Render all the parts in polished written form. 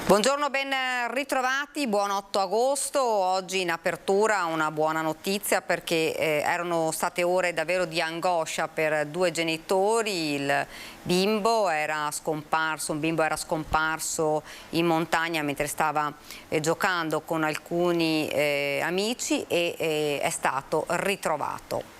Buongiorno, ben ritrovati, buon 8 agosto. Oggi in apertura una buona notizia perché erano state ore davvero di angoscia per due genitori. Il bimbo era scomparso, un bimbo era scomparso in montagna mentre stava giocando con alcuni amici e è stato ritrovato.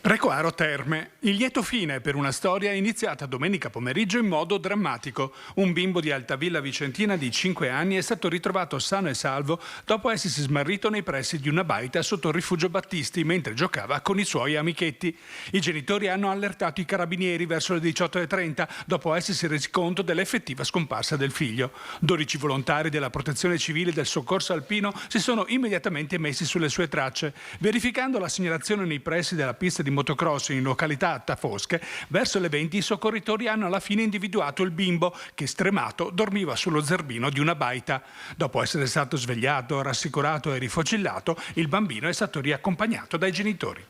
Requaro Terme, il lieto fine per una storia iniziata domenica pomeriggio in modo drammatico. Un bimbo di Altavilla Vicentina di 5 anni è stato ritrovato sano e salvo dopo essersi smarrito nei pressi di una baita sotto il rifugio Battisti mentre giocava con i suoi amichetti. I genitori hanno allertato i carabinieri verso le 18:30 dopo essersi resi conto dell'effettiva scomparsa del figlio. 12 volontari della Protezione Civile e del Soccorso Alpino si sono immediatamente messi sulle sue tracce. Verificando la segnalazione nei pressi della pista di motocross in località Tafosche, verso le 20 i soccorritori hanno alla fine individuato il bimbo che, stremato, dormiva sullo zerbino di una baita. Dopo essere stato svegliato, rassicurato e rifocillato, il bambino è stato riaccompagnato dai genitori.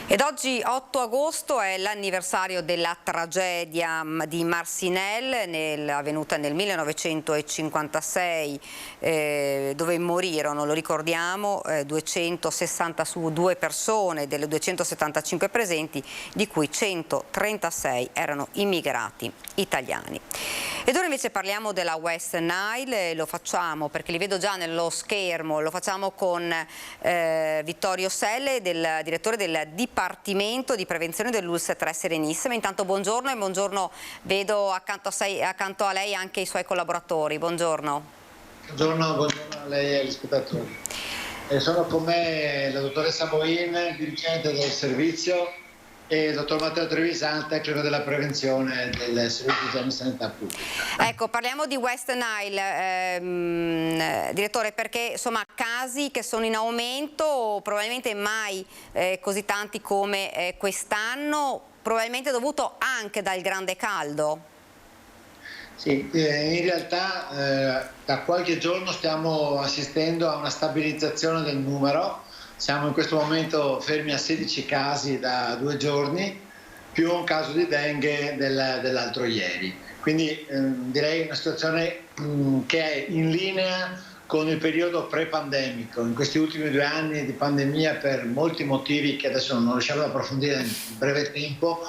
Ed oggi 8 agosto è l'anniversario della tragedia di Marcinelle avvenuta nel 1956 dove morirono, lo ricordiamo, 262 persone delle 275 presenti, di cui 136 erano immigrati italiani. Ed ora invece parliamo della West Nile, lo facciamo perché li vedo già nello schermo, lo facciamo con Vittorio Selle, direttore del Dipartimento di Prevenzione dell'ULSS-3 Serenissima. Intanto buongiorno e buongiorno, vedo accanto a lei anche i suoi collaboratori, buongiorno. Buongiorno a lei e agli spettatori. Sono con me la dottoressa Boin, dirigente del servizio, e il dottor Matteo Trevisan, tecnico della prevenzione del Servizio di Sanità Pubblica. Ecco, parliamo di West Nile, direttore, perché insomma casi che sono in aumento, probabilmente mai così tanti come quest'anno, probabilmente dovuto anche dal grande caldo. Sì, in realtà da qualche giorno stiamo assistendo a una stabilizzazione del numero. Siamo in questo momento fermi a 16 casi da 2 giorni, più un caso di dengue dell'altro ieri. Quindi direi una situazione che è in linea con il periodo pre-pandemico. In questi ultimi 2 anni di pandemia, per molti motivi che adesso non riusciamo ad approfondire in breve tempo,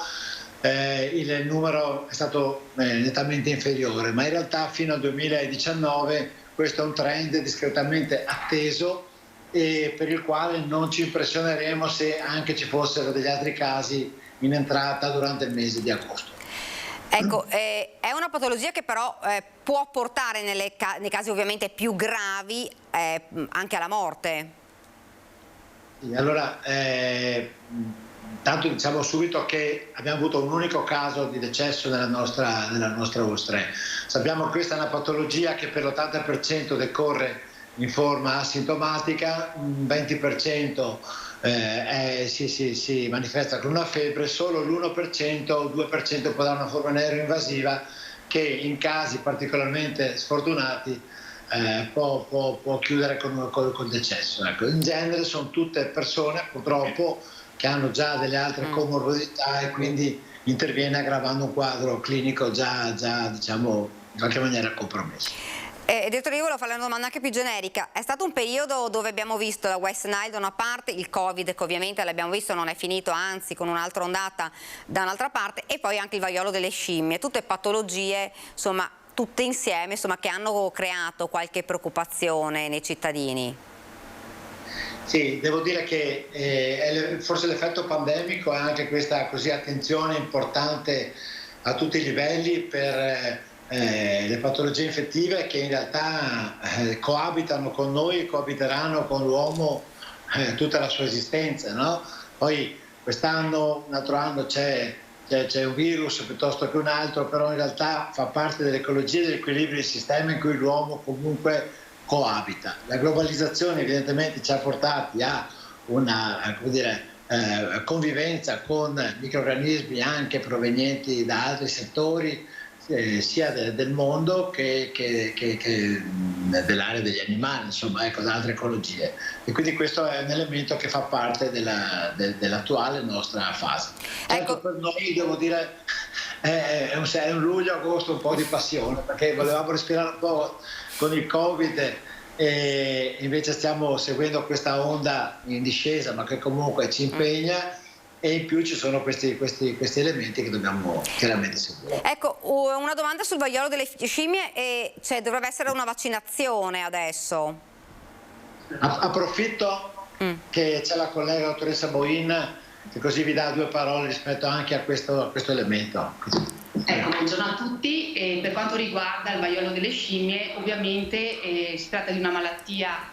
il numero è stato nettamente inferiore, ma in realtà fino al 2019 questo è un trend discretamente atteso e per il quale non ci impressioneremo se anche ci fossero degli altri casi in entrata durante il mese di agosto. Ecco, è una patologia che però può portare nei casi ovviamente più gravi anche alla morte. Sì, allora, tanto diciamo subito che abbiamo avuto un unico caso di decesso nella nostra ULSS-3. Sappiamo che questa è una patologia che per l'80% decorre in forma asintomatica, un 20% si manifesta con una febbre, solo l'1% o 2% può dare una forma neuroinvasiva che in casi particolarmente sfortunati può chiudere col decesso. Ecco, in genere sono tutte persone purtroppo che hanno già delle altre comorbidità e quindi interviene aggravando un quadro clinico già diciamo in qualche maniera compromesso. Direttore, io volevo fare una domanda anche più generica. È stato un periodo dove abbiamo visto la West Nile da una parte, il Covid che ovviamente l'abbiamo visto non è finito, anzi con un'altra ondata da un'altra parte, e poi anche il vaiolo delle scimmie, tutte patologie insomma tutte insieme insomma, che hanno creato qualche preoccupazione nei cittadini. Sì, devo dire che forse l'effetto pandemico è anche questa così attenzione importante a tutti i livelli per le patologie infettive che in realtà coabitano con noi, coabiteranno con l'uomo tutta la sua esistenza, no? Poi quest'anno, un altro anno c'è un virus piuttosto che un altro, però in realtà fa parte dell'ecologia e dell'equilibrio del sistema in cui l'uomo comunque coabita. La globalizzazione evidentemente ci ha portati a una, come dire, convivenza con microrganismi anche provenienti da altri settori, sia del mondo che dell'area degli animali, insomma, ecco, da altre ecologie. E quindi questo è un elemento che fa parte dell'attuale nostra fase. Certo, per noi, devo dire, è un luglio-agosto un po' di passione, perché volevamo respirare un po' con il Covid e invece stiamo seguendo questa onda in discesa, ma che comunque ci impegna, e in più ci sono questi elementi che dobbiamo chiaramente seguire. Ecco, una domanda sul vaiolo delle scimmie, cioè dovrebbe essere una vaccinazione adesso. Approfitto che c'è la collega dottoressa Boin, che così vi dà 2 parole rispetto anche a questo elemento. Ecco, buongiorno a tutti. Per quanto riguarda il vaiolo delle scimmie, ovviamente si tratta di una malattia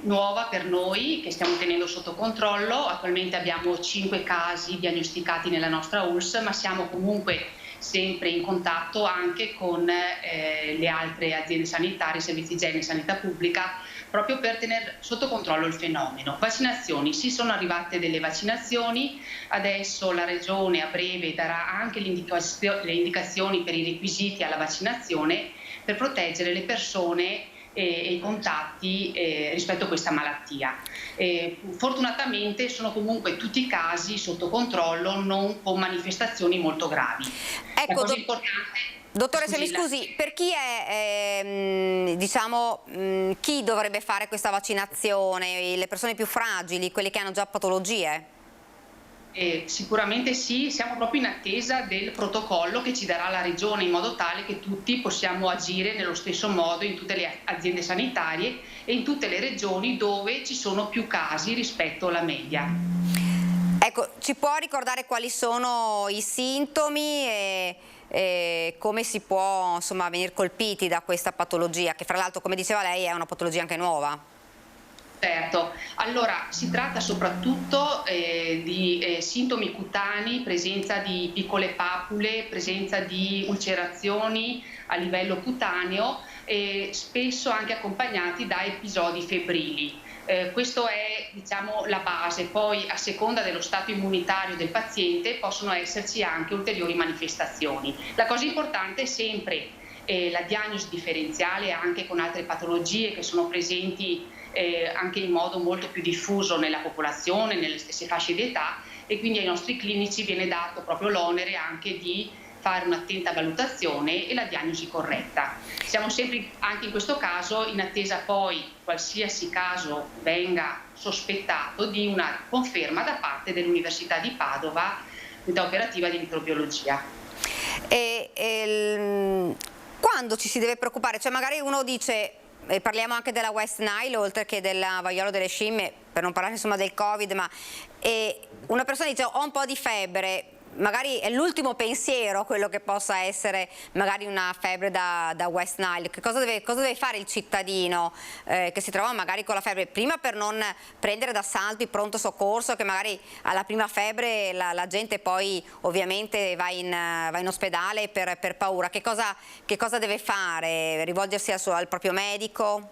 nuova per noi, che stiamo tenendo sotto controllo. Attualmente abbiamo 5 casi diagnosticati nella nostra ULSS, ma siamo comunque sempre in contatto anche con le altre aziende sanitarie, servizi igiene e sanità pubblica, proprio per tenere sotto controllo il fenomeno. Vaccinazioni, sì, sono arrivate delle vaccinazioni, adesso la Regione a breve darà anche le indicazioni per i requisiti alla vaccinazione per proteggere le persone e i contatti rispetto a questa malattia. Fortunatamente sono comunque tutti i casi sotto controllo, non con manifestazioni molto gravi. Ecco, la cosa importante... Dottoressa, mi scusi, per chi è, chi dovrebbe fare questa vaccinazione? Le persone più fragili, quelle che hanno già patologie? Sicuramente sì, siamo proprio in attesa del protocollo che ci darà la Regione, in modo tale che tutti possiamo agire nello stesso modo in tutte le aziende sanitarie e in tutte le regioni dove ci sono più casi rispetto alla media. Ecco, ci può ricordare quali sono i sintomi e come si può venire colpiti da questa patologia, che fra l'altro, come diceva lei, è una patologia anche nuova? Certo, allora si tratta soprattutto di sintomi cutanei, presenza di piccole papule, presenza di ulcerazioni a livello cutaneo e spesso anche accompagnati da episodi febbrili. Questo è, diciamo, la base, poi a seconda dello stato immunitario del paziente possono esserci anche ulteriori manifestazioni. La cosa importante è sempre la diagnosi differenziale anche con altre patologie che sono presenti anche in modo molto più diffuso nella popolazione, nelle stesse fasce di età, e quindi ai nostri clinici viene dato proprio l'onere anche di fare un'attenta valutazione e la diagnosi corretta. Siamo sempre anche in questo caso in attesa poi, qualsiasi caso venga sospettato, di una conferma da parte dell'Università di Padova, unità operativa di microbiologia. Quando ci si deve preoccupare? Cioè magari uno dice, parliamo anche della West Nile oltre che del vaiolo delle scimmie, per non parlare del Covid, ma una persona dice ho un po' di febbre, magari è l'ultimo pensiero quello che possa essere magari una febbre da West Nile. Cosa deve fare il cittadino che si trova magari con la febbre, prima per non prendere d'assalto il pronto soccorso, che magari alla prima febbre la gente poi ovviamente va in ospedale per paura? Che cosa deve fare? Rivolgersi al proprio medico?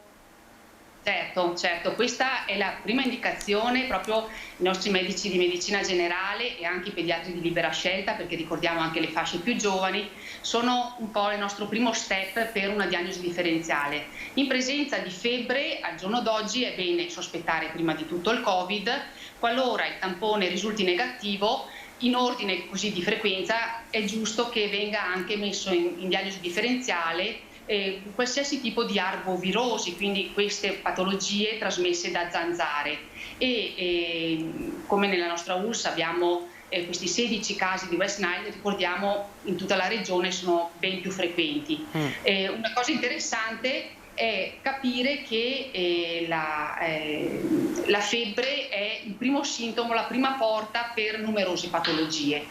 Certo, questa è la prima indicazione, proprio i nostri medici di medicina generale e anche i pediatri di libera scelta, perché ricordiamo anche le fasce più giovani, sono un po' il nostro primo step per una diagnosi differenziale. In presenza di febbre, al giorno d'oggi è bene sospettare prima di tutto il Covid. Qualora il tampone risulti negativo, in ordine così di frequenza, è giusto che venga anche messo in diagnosi differenziale qualsiasi tipo di arbovirosi, quindi queste patologie trasmesse da zanzare, e come nella nostra ULSS abbiamo questi 16 casi di West Nile, ricordiamo in tutta la regione sono ben più frequenti. Una cosa interessante è capire che la febbre è il primo sintomo, la prima porta per numerose patologie.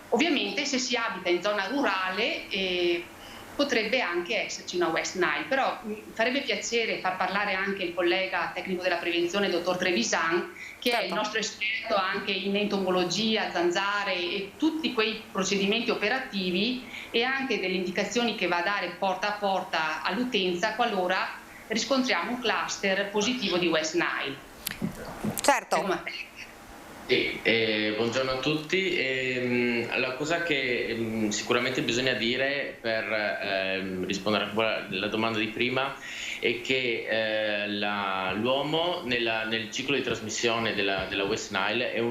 Ovviamente se si abita in zona rurale potrebbe anche esserci una West Nile, però mi farebbe piacere far parlare anche il collega tecnico della prevenzione, il dottor Trevisan, che è il nostro esperto anche in entomologia, zanzare e tutti quei procedimenti operativi, e anche delle indicazioni che va a dare porta a porta all'utenza qualora riscontriamo un cluster positivo di West Nile. Certo. Sì, buongiorno a tutti. La cosa che sicuramente bisogna dire per rispondere alla domanda di prima è che l'uomo nel ciclo di trasmissione della West Nile è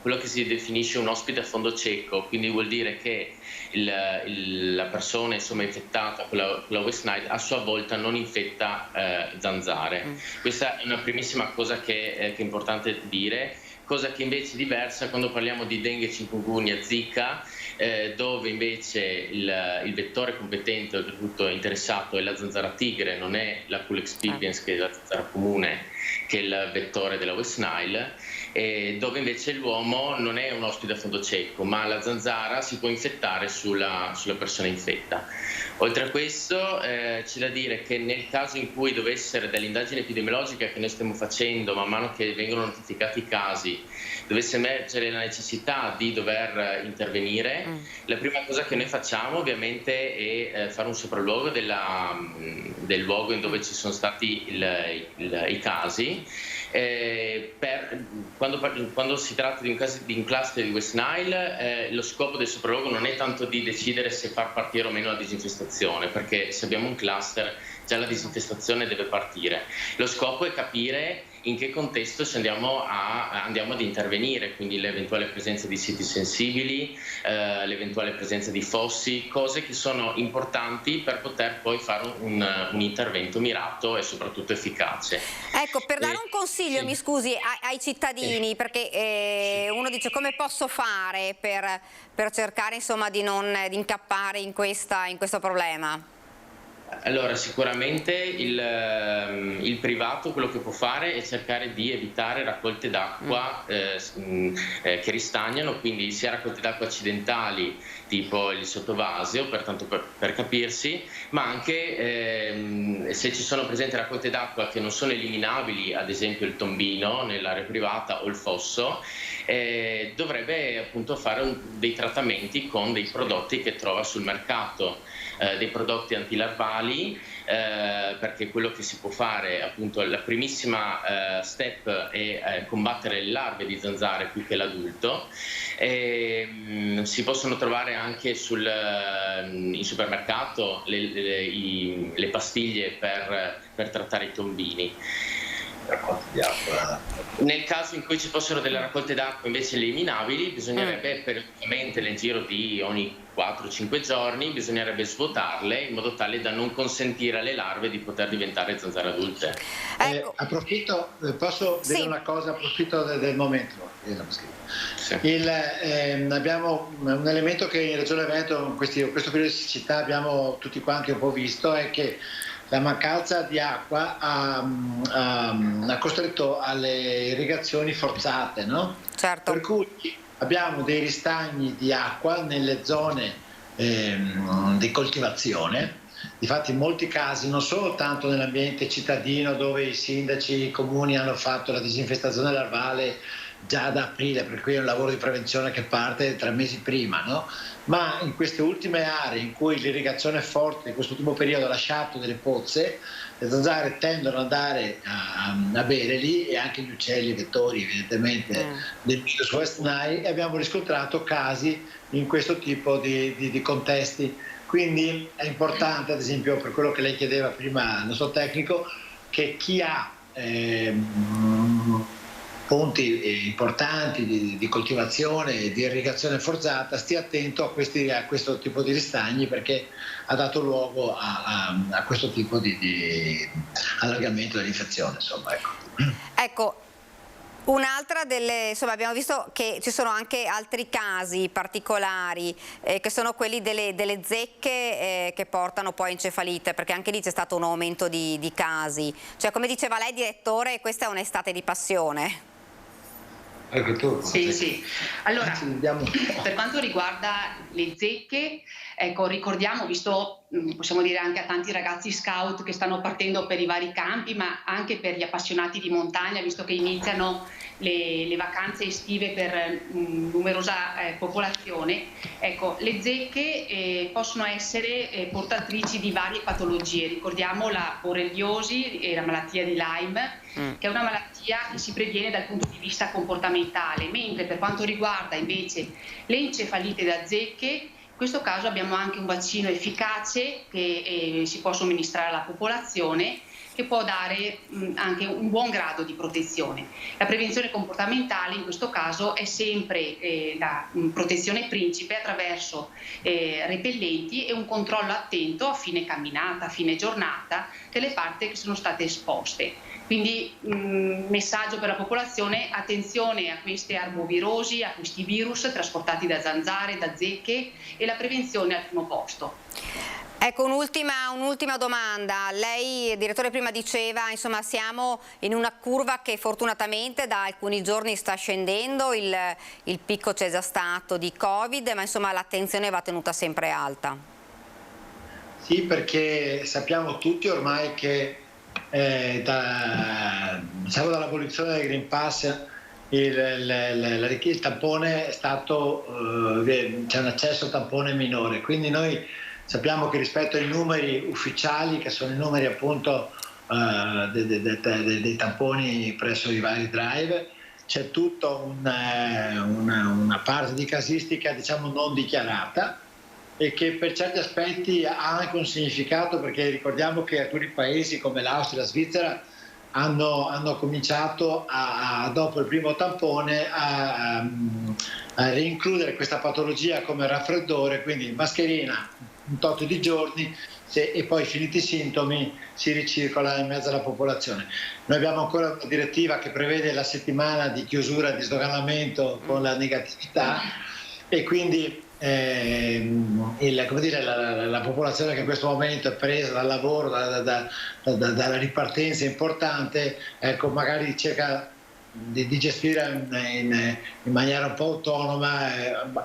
quello che si definisce un ospite a fondo cieco, quindi vuol dire che la persona insomma infettata con la West Nile a sua volta non infetta zanzare. Questa è una primissima cosa che è importante dire. Cosa che invece è diversa quando parliamo di dengue, chikungunya, zika, dove invece il vettore competente, oltretutto interessato, è la zanzara tigre, non è la Culex pipiens, che è la zanzara comune, che è il vettore della West Nile, dove invece l'uomo non è un ospite a fondo cieco, ma la zanzara si può infettare sulla persona infetta. Oltre a questo c'è da dire che nel caso in cui dovessero, dall'indagine epidemiologica che noi stiamo facendo, man mano che vengono notificati i casi, dovesse emergere la necessità di dover intervenire, la prima cosa che noi facciamo ovviamente è fare un sopralluogo del luogo in dove ci sono stati i casi. Quando si tratta di un cluster di West Nile, lo scopo del sopralluogo non è tanto di decidere se far partire o meno la disinfestazione, perché se abbiamo un cluster già la disinfestazione deve partire. Lo scopo è capire in che contesto andiamo ad intervenire, quindi l'eventuale presenza di siti sensibili, l'eventuale presenza di fossi, cose che sono importanti per poter poi fare un intervento mirato e soprattutto efficace. Ecco, per dare un consiglio, sì. mi scusi, ai cittadini, perché uno dice come posso fare per cercare insomma di non incappare in questo problema? Allora, sicuramente il privato quello che può fare è cercare di evitare raccolte d'acqua che ristagnano, quindi sia raccolte d'acqua accidentali tipo il sottovasio, pertanto per capirsi, ma anche se ci sono presenti raccolte d'acqua che non sono eliminabili, ad esempio il tombino nell'area privata o il fosso, dovrebbe appunto fare dei trattamenti con dei prodotti che trova sul mercato. Dei prodotti antilarvali, perché quello che si può fare, appunto, la primissima step è combattere le larve di zanzare più che l'adulto. Si possono trovare anche in supermercato le pastiglie per trattare i tombini. Nel caso in cui ci fossero delle raccolte d'acqua invece eliminabili, bisognerebbe periodicamente nel giro di ogni 4-5 giorni bisognerebbe svuotarle in modo tale da non consentire alle larve di poter diventare zanzare adulte. Approfitto, posso dire una cosa, approfitto del momento. Sì. Abbiamo un elemento che in Regione Veneto in questo periodo di siccità abbiamo tutti quanti un po' visto, è che la mancanza di acqua ha costretto alle irrigazioni forzate, no? Certo. Per cui abbiamo dei ristagni di acqua nelle zone di coltivazione. Difatti in molti casi, non solo tanto nell'ambiente cittadino dove i sindaci, i comuni hanno fatto la disinfestazione larvale già da aprile, per cui è un lavoro di prevenzione che parte 3 mesi prima, no? Ma in queste ultime aree in cui l'irrigazione forte in questo ultimo periodo ha lasciato delle pozze, le zanzare tendono ad andare a bere lì, e anche gli uccelli vettori evidentemente del virus West Nile, e abbiamo riscontrato casi in questo tipo di contesti. Quindi è importante, ad esempio, per quello che lei chiedeva prima al nostro tecnico, che chi ha punti importanti di coltivazione e di irrigazione forzata stia attento a questo tipo di ristagni, perché ha dato luogo a questo tipo di allargamento dell'infezione, insomma, Ecco, un'altra insomma, abbiamo visto che ci sono anche altri casi particolari, che sono quelli delle zecche che portano poi a encefalite, perché anche lì c'è stato un aumento di casi. Cioè, come diceva lei, direttore, questa è un'estate di passione. Anche tu? Sì. Allora, per quanto riguarda le zecche, ecco, ricordiamo, visto, possiamo dire anche a tanti ragazzi scout che stanno partendo per i vari campi, ma anche per gli appassionati di montagna, visto che iniziano le vacanze estive per numerosa popolazione, ecco, le zecche possono essere portatrici di varie patologie. Ricordiamo la borreliosi e la malattia di Lyme, che è una malattia malattia che si previene dal punto di vista comportamentale, mentre per quanto riguarda invece l'encefalite da zecche, in questo caso abbiamo anche un vaccino efficace che si può somministrare alla popolazione, che può dare anche un buon grado di protezione. La prevenzione comportamentale in questo caso è sempre la protezione principe attraverso repellenti e un controllo attento a fine camminata, a fine giornata delle parti che sono state esposte. Quindi messaggio per la popolazione: attenzione a queste arbovirosi, a questi virus trasportati da zanzare, da zecche, e la prevenzione al primo posto. Ecco, un'ultima domanda. Lei, direttore, prima diceva, insomma, siamo in una curva che fortunatamente da alcuni giorni sta scendendo, il picco c'è già stato di Covid, ma insomma l'attenzione va tenuta sempre alta. Sì, perché sappiamo tutti ormai che dall'abolizione del Green Pass il tampone è stato, c'è un accesso al tampone minore, quindi noi sappiamo che rispetto ai numeri ufficiali, che sono i numeri appunto dei tamponi presso i vari drive, c'è tutta una parte di casistica, diciamo, non dichiarata, e che per certi aspetti ha anche un significato, perché ricordiamo che alcuni paesi come l'Austria e la Svizzera hanno cominciato dopo il primo tampone a reincludere questa patologia come raffreddore, quindi mascherina un tot di giorni e poi, finiti i sintomi, si ricircola in mezzo alla popolazione. Noi abbiamo ancora una direttiva che prevede la settimana di chiusura, di sdoganamento con la negatività, e quindi la popolazione che in questo momento è presa dal lavoro, dalla ripartenza importante, ecco, magari cerca di gestire in maniera un po' autonoma,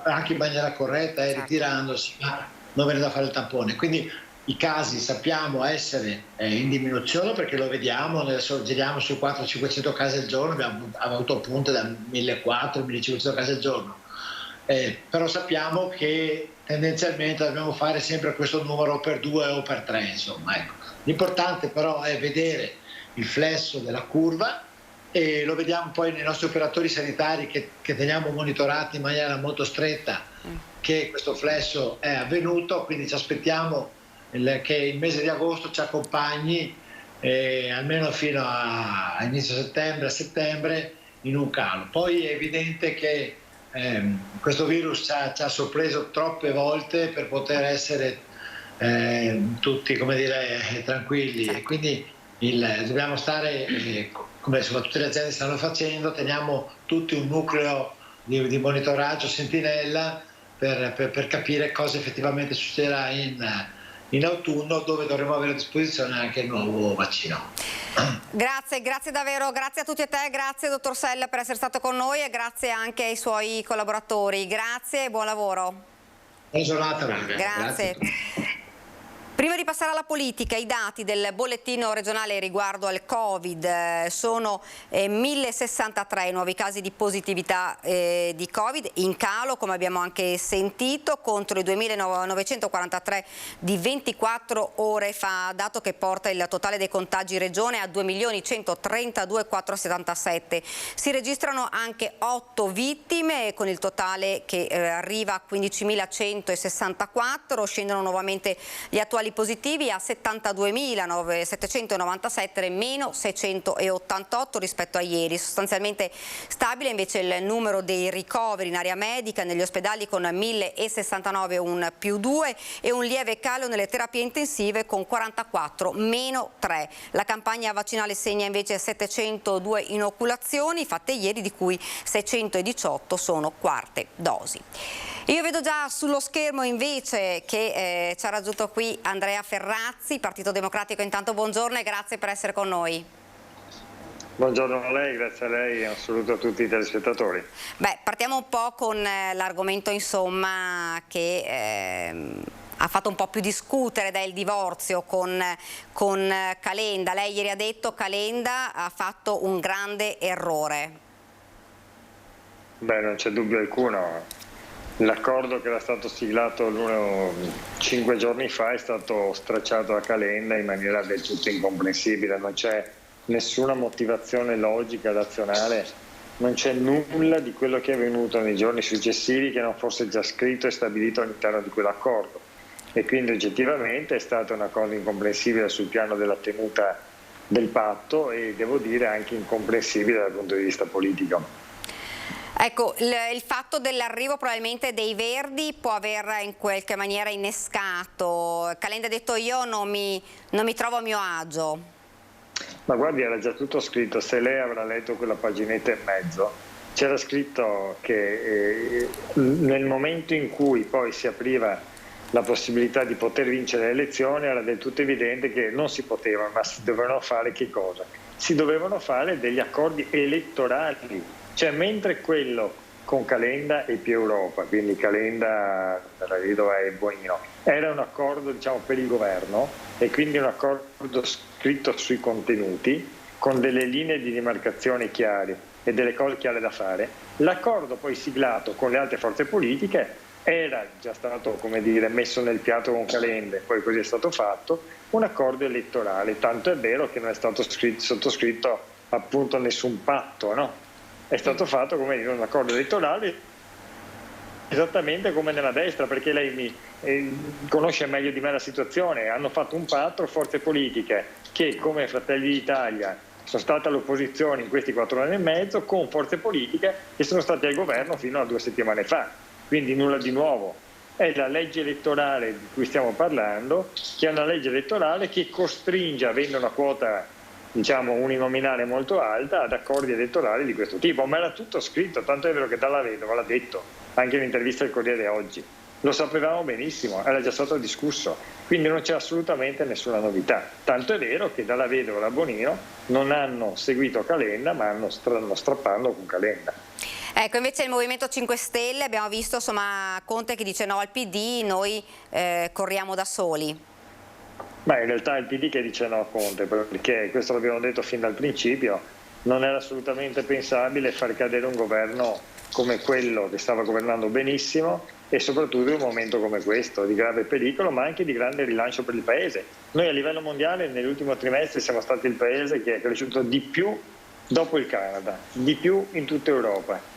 anche in maniera corretta, ritirandosi, ma non venendo a fare il tampone. Quindi i casi sappiamo essere in diminuzione, perché lo vediamo, giriamo su 400-500 casi al giorno, abbiamo avuto punte da 1.400-1.500 casi al giorno. Però sappiamo che tendenzialmente dobbiamo fare sempre questo numero per 2 o per 3, insomma, ecco. L'importante però è vedere il flesso della curva, e lo vediamo poi nei nostri operatori sanitari che teniamo monitorati in maniera molto stretta, che questo flesso è avvenuto, quindi ci aspettiamo che il mese di agosto ci accompagni almeno fino a inizio settembre, a settembre, in un calo. Poi è evidente che questo virus ci ha sorpreso troppe volte per poter essere tutti, come dire, tranquilli, e quindi dobbiamo stare, come tutte le aziende stanno facendo, teniamo tutti un nucleo di monitoraggio sentinella per capire cosa effettivamente succederà in autunno, dove dovremo avere a disposizione anche il nuovo vaccino. Grazie davvero, grazie a tutti e te, grazie dottor Sella per essere stato con noi, e grazie anche ai suoi collaboratori. Grazie e buon lavoro. Buona giornata. Grazie. Prima di passare alla politica, i dati del bollettino regionale riguardo al Covid: sono 1063 nuovi casi di positività di Covid, in calo come abbiamo anche sentito, contro i 2943 di 24 ore fa, dato che porta il totale dei contagi in regione a 2.132.477. Si registrano anche 8 vittime, con il totale che arriva a 15.164, scendono nuovamente gli attuali positivi a 72.797, meno 688 rispetto a ieri. Sostanzialmente stabile invece il numero dei ricoveri in area medica negli ospedali, con 1.069, un +2, e un lieve calo nelle terapie intensive con 44, meno 3. La campagna vaccinale segna invece 702 inoculazioni fatte ieri, di cui 618 sono quarte dosi. Io vedo già sullo schermo invece che ci ha raggiunto qui Andrea Ferrazzi, Partito Democratico. Intanto buongiorno e grazie per essere con noi. Buongiorno a lei, grazie a lei e un saluto a tutti i telespettatori. Beh, partiamo un po' con l'argomento, insomma, che ha fatto un po' più discutere, del divorzio con Calenda. Lei ieri ha detto che Calenda ha fatto un grande errore. Beh, non c'è dubbio alcuno. L'accordo che era stato siglato 5 giorni fa è stato stracciato a Calenda in maniera del tutto incomprensibile. Non c'è nessuna motivazione logica, razionale, non c'è nulla di quello che è avvenuto nei giorni successivi che non fosse già scritto e stabilito all'interno di quell'accordo, e quindi oggettivamente è stata una cosa incomprensibile sul piano della tenuta del patto e devo dire anche incomprensibile dal punto di vista politico. Ecco, il fatto dell'arrivo probabilmente dei Verdi può aver in qualche maniera innescato. Calenda ha detto: io non mi trovo a mio agio. Ma guardi, era già tutto scritto, se lei avrà letto quella paginetta e mezzo, c'era scritto che nel momento in cui poi si apriva la possibilità di poter vincere le elezioni era del tutto evidente che non si poteva, ma si dovevano fare che cosa? Si dovevano fare degli accordi elettorali. Cioè, mentre quello con Calenda e più Europa, quindi Calenda, Ravedo e Bonino, era un accordo, diciamo, per il governo e quindi un accordo scritto sui contenuti, con delle linee di demarcazione chiare e delle cose chiare da fare, l'accordo poi siglato con le altre forze politiche era già stato, come dire, messo nel piatto con Calenda, e poi così è stato fatto, un accordo elettorale, tanto è vero che non è stato sottoscritto appunto nessun patto, no? È stato fatto come un accordo elettorale, esattamente come nella destra, perché lei conosce meglio di me la situazione. Hanno fatto un patto forze politiche che, come Fratelli d'Italia, sono state all'opposizione in questi 4 anni e mezzo, con forze politiche che sono state al governo fino a 2 settimane fa, quindi nulla di nuovo. È la legge elettorale di cui stiamo parlando, che è una legge elettorale che costringe, avendo una quota, diciamo, uninominale molto alta, ad accordi elettorali di questo tipo. Ma era tutto scritto, tanto è vero che Dalla Vedova l'ha detto anche in un'intervista al Corriere oggi, lo sapevamo benissimo, era già stato discusso, quindi non c'è assolutamente nessuna novità, tanto è vero che Dalla Vedova e la Bonino non hanno seguito Calenda, ma stanno strappando con Calenda. Ecco, invece il Movimento 5 Stelle abbiamo visto, insomma, Conte che dice no al PD, noi corriamo da soli. Ma in realtà è il PD che dice no a Conte, perché questo l'abbiamo detto fin dal principio, non era assolutamente pensabile far cadere un governo come quello che stava governando benissimo e soprattutto in un momento come questo, di grave pericolo ma anche di grande rilancio per il Paese. Noi a livello mondiale nell'ultimo trimestre siamo stati il Paese che è cresciuto di più dopo il Canada, di più in tutta Europa.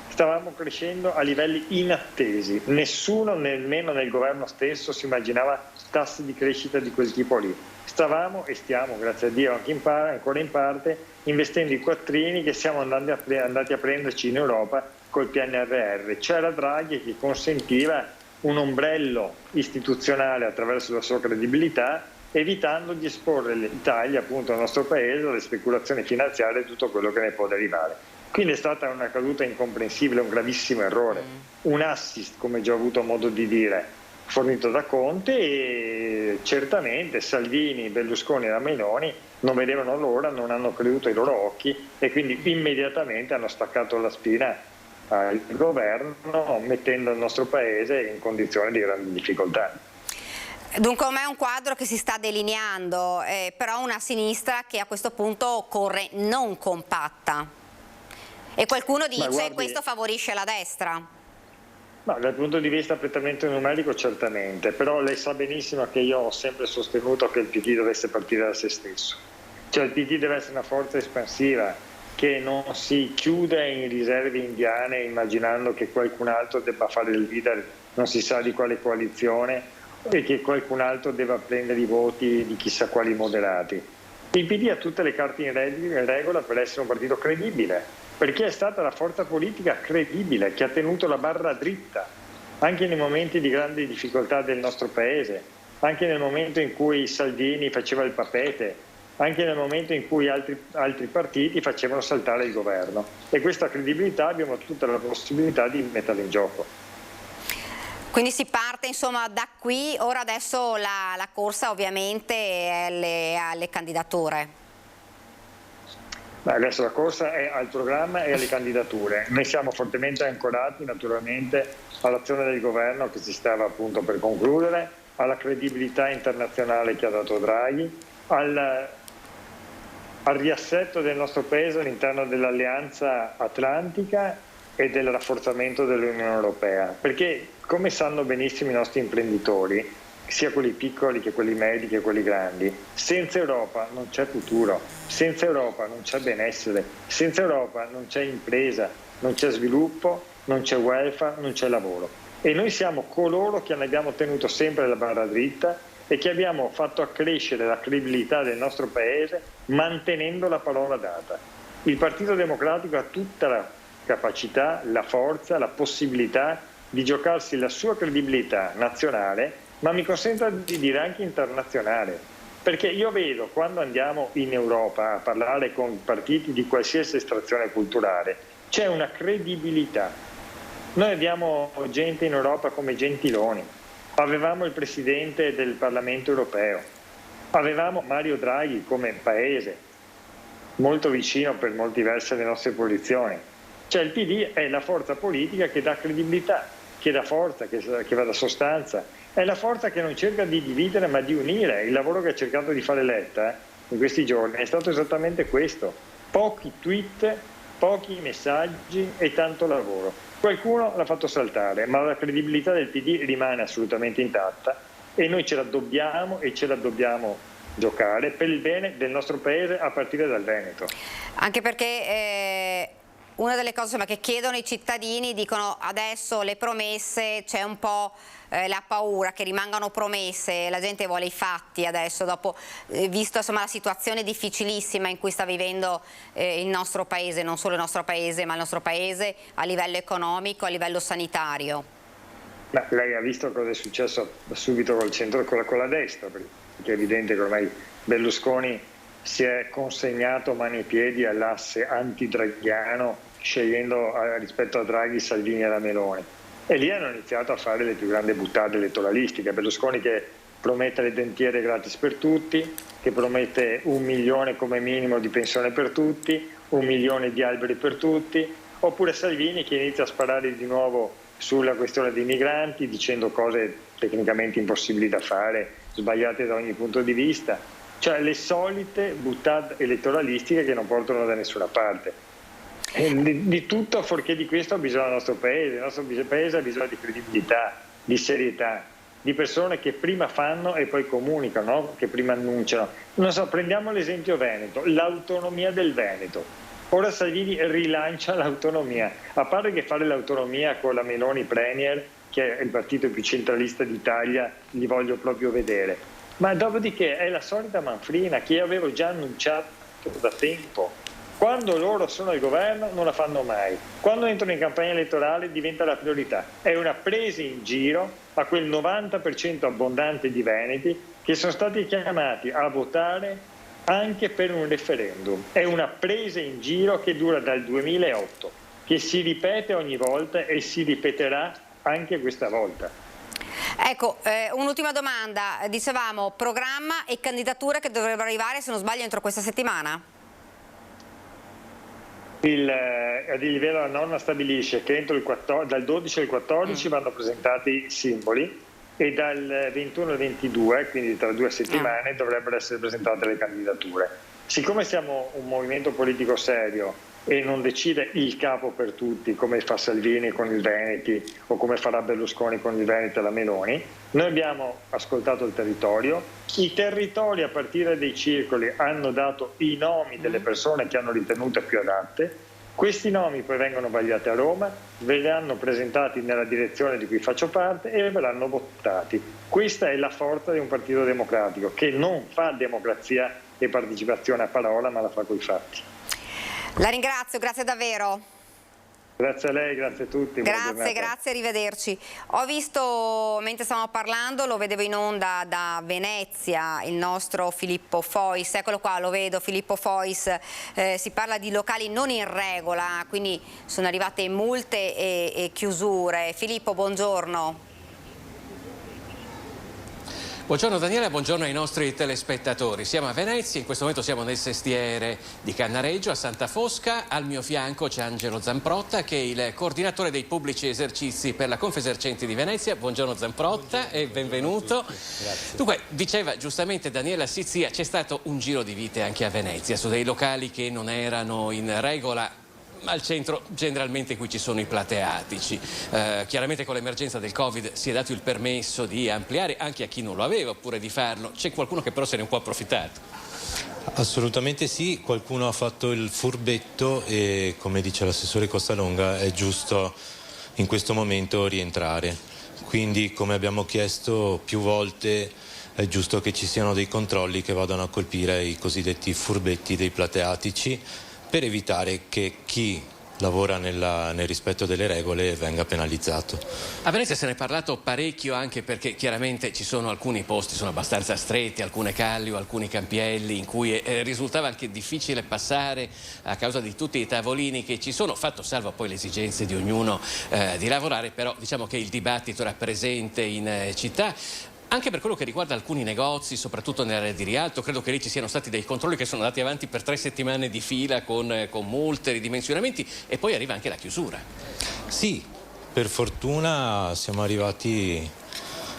Stavamo crescendo a livelli inattesi, nessuno nemmeno nel governo stesso si immaginava tassi di crescita di quel tipo lì. Stavamo e stiamo, grazie a Dio, anche ancora in parte, investendo i quattrini che siamo andati a prenderci in Europa col PNRR. C'era Draghi che consentiva un ombrello istituzionale attraverso la sua credibilità, evitando di esporre l'Italia, appunto il nostro Paese, alle speculazioni finanziarie e tutto quello che ne può derivare. Quindi è stata una caduta incomprensibile, un gravissimo errore, un assist, come già ho avuto modo di dire, fornito da Conte, e certamente Salvini, Berlusconi e la Meloni non vedevano l'ora, non hanno creduto ai loro occhi e quindi immediatamente hanno staccato la spina al governo, mettendo il nostro Paese in condizioni di grande difficoltà. Dunque è un quadro che si sta delineando, però una sinistra che a questo punto corre non compatta. E qualcuno dice che questo favorisce la destra. Ma dal punto di vista prettamente numerico certamente, però lei sa benissimo che io ho sempre sostenuto che il PD dovesse partire da se stesso. Cioè il PD deve essere una forza espansiva che non si chiude in riserve indiane immaginando che qualcun altro debba fare il leader non si sa di quale coalizione e che qualcun altro debba prendere i voti di chissà quali moderati. Il PD ha tutte le carte in regola per essere un partito credibile, perché è stata la forza politica credibile che ha tenuto la barra dritta anche nei momenti di grandi difficoltà del nostro Paese, anche nel momento in cui Salvini faceva il papete, anche nel momento in cui altri partiti facevano saltare il governo. E questa credibilità abbiamo tutta la possibilità di metterla in gioco. Quindi si parte insomma da qui, ora adesso la corsa ovviamente è alle candidature. Adesso la corsa è al programma e alle candidature. Noi siamo fortemente ancorati naturalmente all'azione del governo che si stava appunto per concludere, alla credibilità internazionale che ha dato Draghi, al riassetto del nostro Paese all'interno dell'Alleanza Atlantica e del rafforzamento dell'Unione Europea. Perché, come sanno benissimo i nostri imprenditori, sia quelli piccoli che quelli medi che quelli grandi. Senza Europa non c'è futuro, senza Europa non c'è benessere, senza Europa non c'è impresa, non c'è sviluppo, non c'è welfare, non c'è lavoro. E noi siamo coloro che ne abbiamo tenuto sempre la barra dritta e che abbiamo fatto accrescere la credibilità del nostro Paese mantenendo la parola data. Il Partito Democratico ha tutta la capacità, la forza, la possibilità di giocarsi la sua credibilità nazionale, ma mi consenta di dire anche internazionale. Perché io vedo, quando andiamo in Europa a parlare con partiti di qualsiasi estrazione culturale, c'è una credibilità. Noi abbiamo gente in Europa come Gentiloni, avevamo il Presidente del Parlamento europeo, avevamo Mario Draghi come paese, molto vicino per molti versi alle nostre posizioni. Cioè il PD è la forza politica che dà credibilità, che dà forza, che va da sostanza. È la forza che non cerca di dividere ma di unire. Il lavoro che ha cercato di fare Letta in questi giorni è stato esattamente questo. Pochi tweet, pochi messaggi e tanto lavoro. Qualcuno l'ha fatto saltare, ma la credibilità del PD rimane assolutamente intatta e noi ce la dobbiamo giocare per il bene del nostro paese a partire dal Veneto. Anche perché una delle cose che chiedono i cittadini, dicono adesso le promesse, c'è un po' la paura che rimangano promesse, la gente vuole i fatti adesso, dopo visto insomma la situazione difficilissima in cui sta vivendo il nostro paese, non solo il nostro paese ma il nostro paese a livello economico, a livello sanitario. Ma lei ha visto cosa è successo subito col centro, con la destra, perché è evidente che ormai Berlusconi si è consegnato mani e piedi all'asse antidraghiano, scegliendo rispetto a Draghi, Salvini e la Meloni. E lì hanno iniziato a fare le più grandi buttate elettoralistiche. Berlusconi che promette le dentiere gratis per tutti, che promette 1 milione come minimo di pensione per tutti, 1 milione di alberi per tutti, oppure Salvini che inizia a sparare di nuovo sulla questione dei migranti, dicendo cose tecnicamente impossibili da fare, sbagliate da ogni punto di vista. Cioè le solite buttate elettoralistiche che non portano da nessuna parte. Di tutto fuorché di questo ha bisogno il nostro paese. Il nostro paese ha bisogno di credibilità, di serietà, di persone che prima fanno e poi comunicano, no? Che prima annunciano. Non so, prendiamo l'esempio Veneto, l'autonomia del Veneto. Ora Salvini rilancia l'autonomia, a parte che fare l'autonomia con la Meloni Premier, che è il partito più centralista d'Italia, li voglio proprio vedere. Ma dopodiché è la solita manfrina che io avevo già annunciato da tempo. Quando loro sono al governo non la fanno mai. Quando entrano in campagna elettorale diventa la priorità. È una presa in giro a quel 90% abbondante di veneti che sono stati chiamati a votare anche per un referendum. È una presa in giro che dura dal 2008, che si ripete ogni volta e si ripeterà anche questa volta. Ecco, un'ultima domanda. Dicevamo programma e candidature che dovrebbero arrivare, se non sbaglio, entro questa settimana? A livello la norma stabilisce che dal 12 al 14 vanno presentati i simboli e dal 21 al 22, quindi tra 2 settimane, dovrebbero essere presentate le candidature. Siccome siamo un movimento politico serio e non decide il capo per tutti come fa Salvini con il Veneti o come farà Berlusconi con il Veneto e la Meloni, noi abbiamo ascoltato il territorio. I territori a partire dai circoli hanno dato i nomi delle persone che hanno ritenuto più adatte. Questi nomi poi vengono vagliati a Roma, verranno presentati nella direzione di cui faccio parte e verranno votati. Questa è la forza di un partito democratico che non fa democrazia e partecipazione a parola ma la fa coi fatti. La ringrazio, grazie davvero. Grazie a lei, grazie a tutti. Grazie, arrivederci. Ho visto, mentre stavamo parlando, lo vedevo in onda da Venezia, il nostro Filippo Fois, eccolo qua, lo vedo, Filippo Fois, si parla di locali non in regola, quindi sono arrivate multe e chiusure. Filippo, buongiorno. Buongiorno Daniela, buongiorno ai nostri telespettatori. Siamo a Venezia, in questo momento siamo nel sestiere di Cannareggio, a Santa Fosca. Al mio fianco c'è Angelo Zamprotta, che è il coordinatore dei pubblici esercizi per la Confesercenti di Venezia. Buongiorno Zamprotta. Buongiorno. E benvenuto. Grazie. Dunque, diceva giustamente Daniela Sizzia, c'è stato un giro di vite anche a Venezia, su dei locali che non erano in regola. al centro generalmente qui ci sono i plateatici. Chiaramente con l'emergenza del Covid si è dato il permesso di ampliare anche a chi non lo aveva, oppure di farlo. C'è qualcuno che però se ne è un po' approfittato. Assolutamente sì, qualcuno ha fatto il furbetto e, come dice l'assessore Costalonga, è giusto in questo momento rientrare. Quindi, come abbiamo chiesto più volte, è giusto che ci siano dei controlli che vadano a colpire i cosiddetti furbetti dei plateatici, per evitare che chi lavora nel rispetto delle regole venga penalizzato. A Venezia se ne è parlato parecchio, anche perché chiaramente ci sono alcuni posti, sono abbastanza stretti, alcune calli o alcuni campielli in cui risultava anche difficile passare a causa di tutti i tavolini che ci sono, fatto salvo poi le esigenze di ognuno di lavorare, però diciamo che il dibattito era presente in città. Anche per quello che riguarda alcuni negozi, soprattutto nell'area di Rialto, credo che lì ci siano stati dei controlli che sono andati avanti per 3 settimane di fila con multe, ridimensionamenti, e poi arriva anche la chiusura. Sì, per fortuna siamo arrivati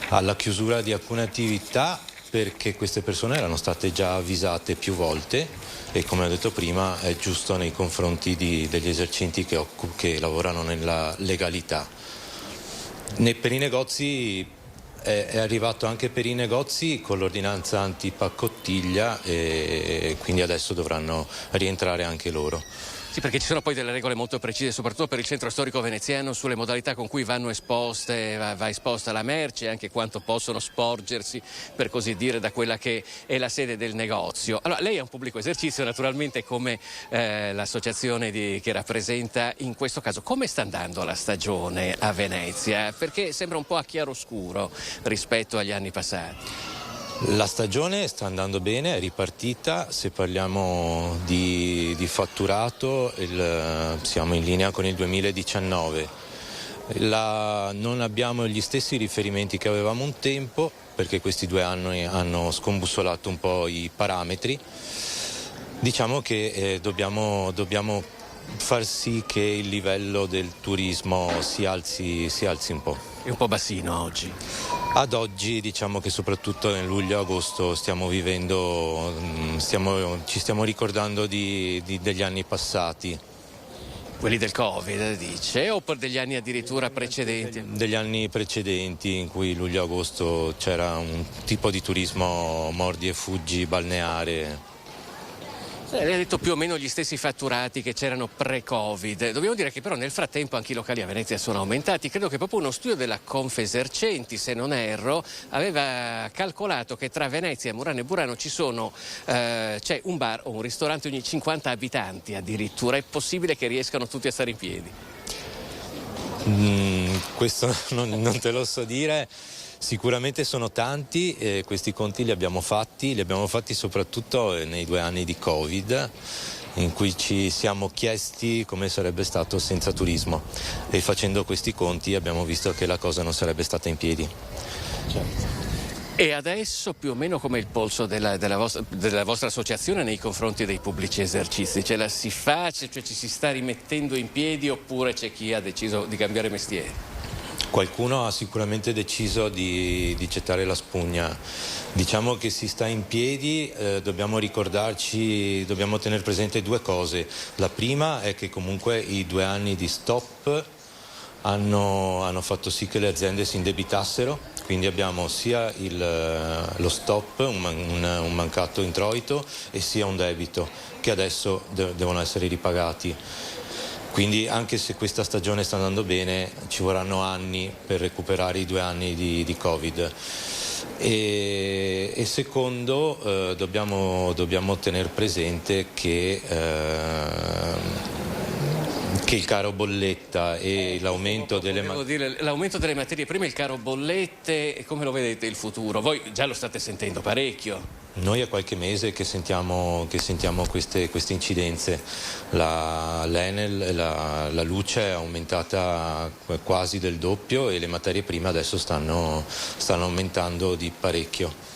alla chiusura di alcune attività, perché queste persone erano state già avvisate più volte e, come ho detto prima, è giusto nei confronti degli esercenti che lavorano nella legalità. Per i negozi è arrivato anche per i negozi con l'ordinanza antipacottiglia e quindi adesso dovranno rientrare anche loro. Sì, perché ci sono poi delle regole molto precise, soprattutto per il centro storico veneziano, sulle modalità con cui va esposta la merce, anche quanto possono sporgersi, per così dire, da quella che è la sede del negozio. Allora, lei è un pubblico esercizio, naturalmente, come l'associazione che rappresenta in questo caso. Come sta andando la stagione a Venezia? Perché sembra un po' a chiaroscuro rispetto agli anni passati. La stagione sta andando bene, è ripartita. Se parliamo di fatturato, siamo in linea con il 2019. Non abbiamo gli stessi riferimenti che avevamo un tempo, perché questi 2 anni hanno scombussolato un po' i parametri. Diciamo che dobbiamo far sì che il livello del turismo si alzi un po'. È un po' bassino oggi. Ad oggi diciamo che soprattutto nel luglio-agosto ci stiamo ricordando degli anni passati. Quelli del Covid, dice, o per degli anni addirittura precedenti? Degli anni precedenti, in cui luglio-agosto c'era un tipo di turismo mordi e fuggi balneare. Lei ha detto più o meno gli stessi fatturati che c'erano pre-Covid. Dobbiamo dire che però nel frattempo anche i locali a Venezia sono aumentati. Credo che proprio uno studio della Confesercenti, se non erro, aveva calcolato che tra Venezia, Murano e Burano c'è un bar o un ristorante ogni 50 abitanti addirittura. È possibile che riescano tutti a stare in piedi? Questo non te lo so dire. Sicuramente sono tanti, questi conti li abbiamo fatti soprattutto nei 2 anni di Covid, in cui ci siamo chiesti come sarebbe stato senza turismo, e facendo questi conti abbiamo visto che la cosa non sarebbe stata in piedi. E adesso più o meno come il polso della vostra associazione nei confronti dei pubblici esercizi? Ce la si fa, cioè ci si sta rimettendo in piedi, oppure c'è chi ha deciso di cambiare mestiere? Qualcuno ha sicuramente deciso di gettare la spugna. Diciamo che si sta in piedi, dobbiamo tenere presente 2 cose. La prima è che comunque i 2 anni di stop hanno fatto sì che le aziende si indebitassero, quindi abbiamo sia lo stop, un mancato introito, e sia un debito che adesso devono essere ripagati. Quindi anche se questa stagione sta andando bene, ci vorranno anni per recuperare i 2 anni di Covid. E secondo, dobbiamo tenere presente che il caro bolletta e l'aumento l'aumento delle materie prime, il caro bollette, come lo vedete il futuro? Voi già lo state sentendo parecchio. Noi è qualche mese che sentiamo queste incidenze. L'Enel, la luce è aumentata quasi del doppio, e le materie prime adesso stanno aumentando di parecchio.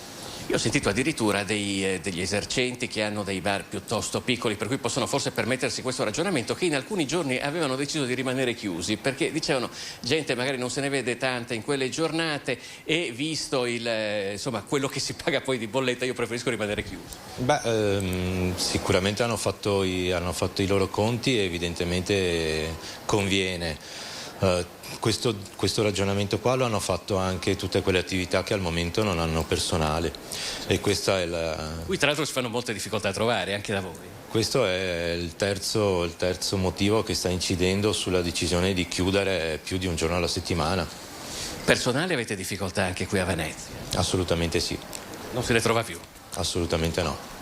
Io ho sentito addirittura degli esercenti che hanno dei bar piuttosto piccoli, per cui possono forse permettersi questo ragionamento, che in alcuni giorni avevano deciso di rimanere chiusi, perché dicevano gente magari non se ne vede tanta in quelle giornate e visto insomma, quello che si paga poi di bolletta, io preferisco rimanere chiusi. Sicuramente hanno fatto i loro conti e evidentemente conviene. Questo ragionamento qua lo hanno fatto anche tutte quelle attività che al momento non hanno personale, e questa è Qui tra l'altro si fanno molte difficoltà a trovare anche da voi. Questo è il terzo motivo che sta incidendo sulla decisione di chiudere più di un giorno alla settimana. Personale avete difficoltà anche qui a Venezia? Assolutamente sì. Non se ne trova più? Assolutamente no.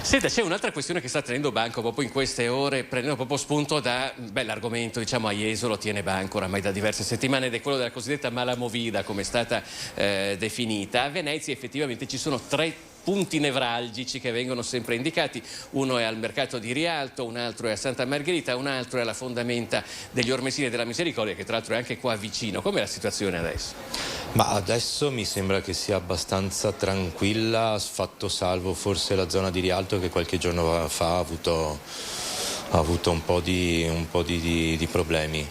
Senta, c'è un'altra questione che sta tenendo banco proprio in queste ore, prendendo proprio spunto da l'argomento, diciamo, a Jesolo tiene banco oramai da diverse settimane, ed è quello della cosiddetta malamovida, come è stata definita. A Venezia effettivamente ci sono 3 punti nevralgici che vengono sempre indicati. Uno è al mercato di Rialto, un altro è a Santa Margherita, un altro è alla fondamenta degli Ormesini della Misericordia, che tra l'altro è anche qua vicino. Com'è la situazione adesso? Ma adesso mi sembra che sia abbastanza tranquilla, fatto salvo forse la zona di Rialto, che qualche giorno fa ha avuto un po' di problemi.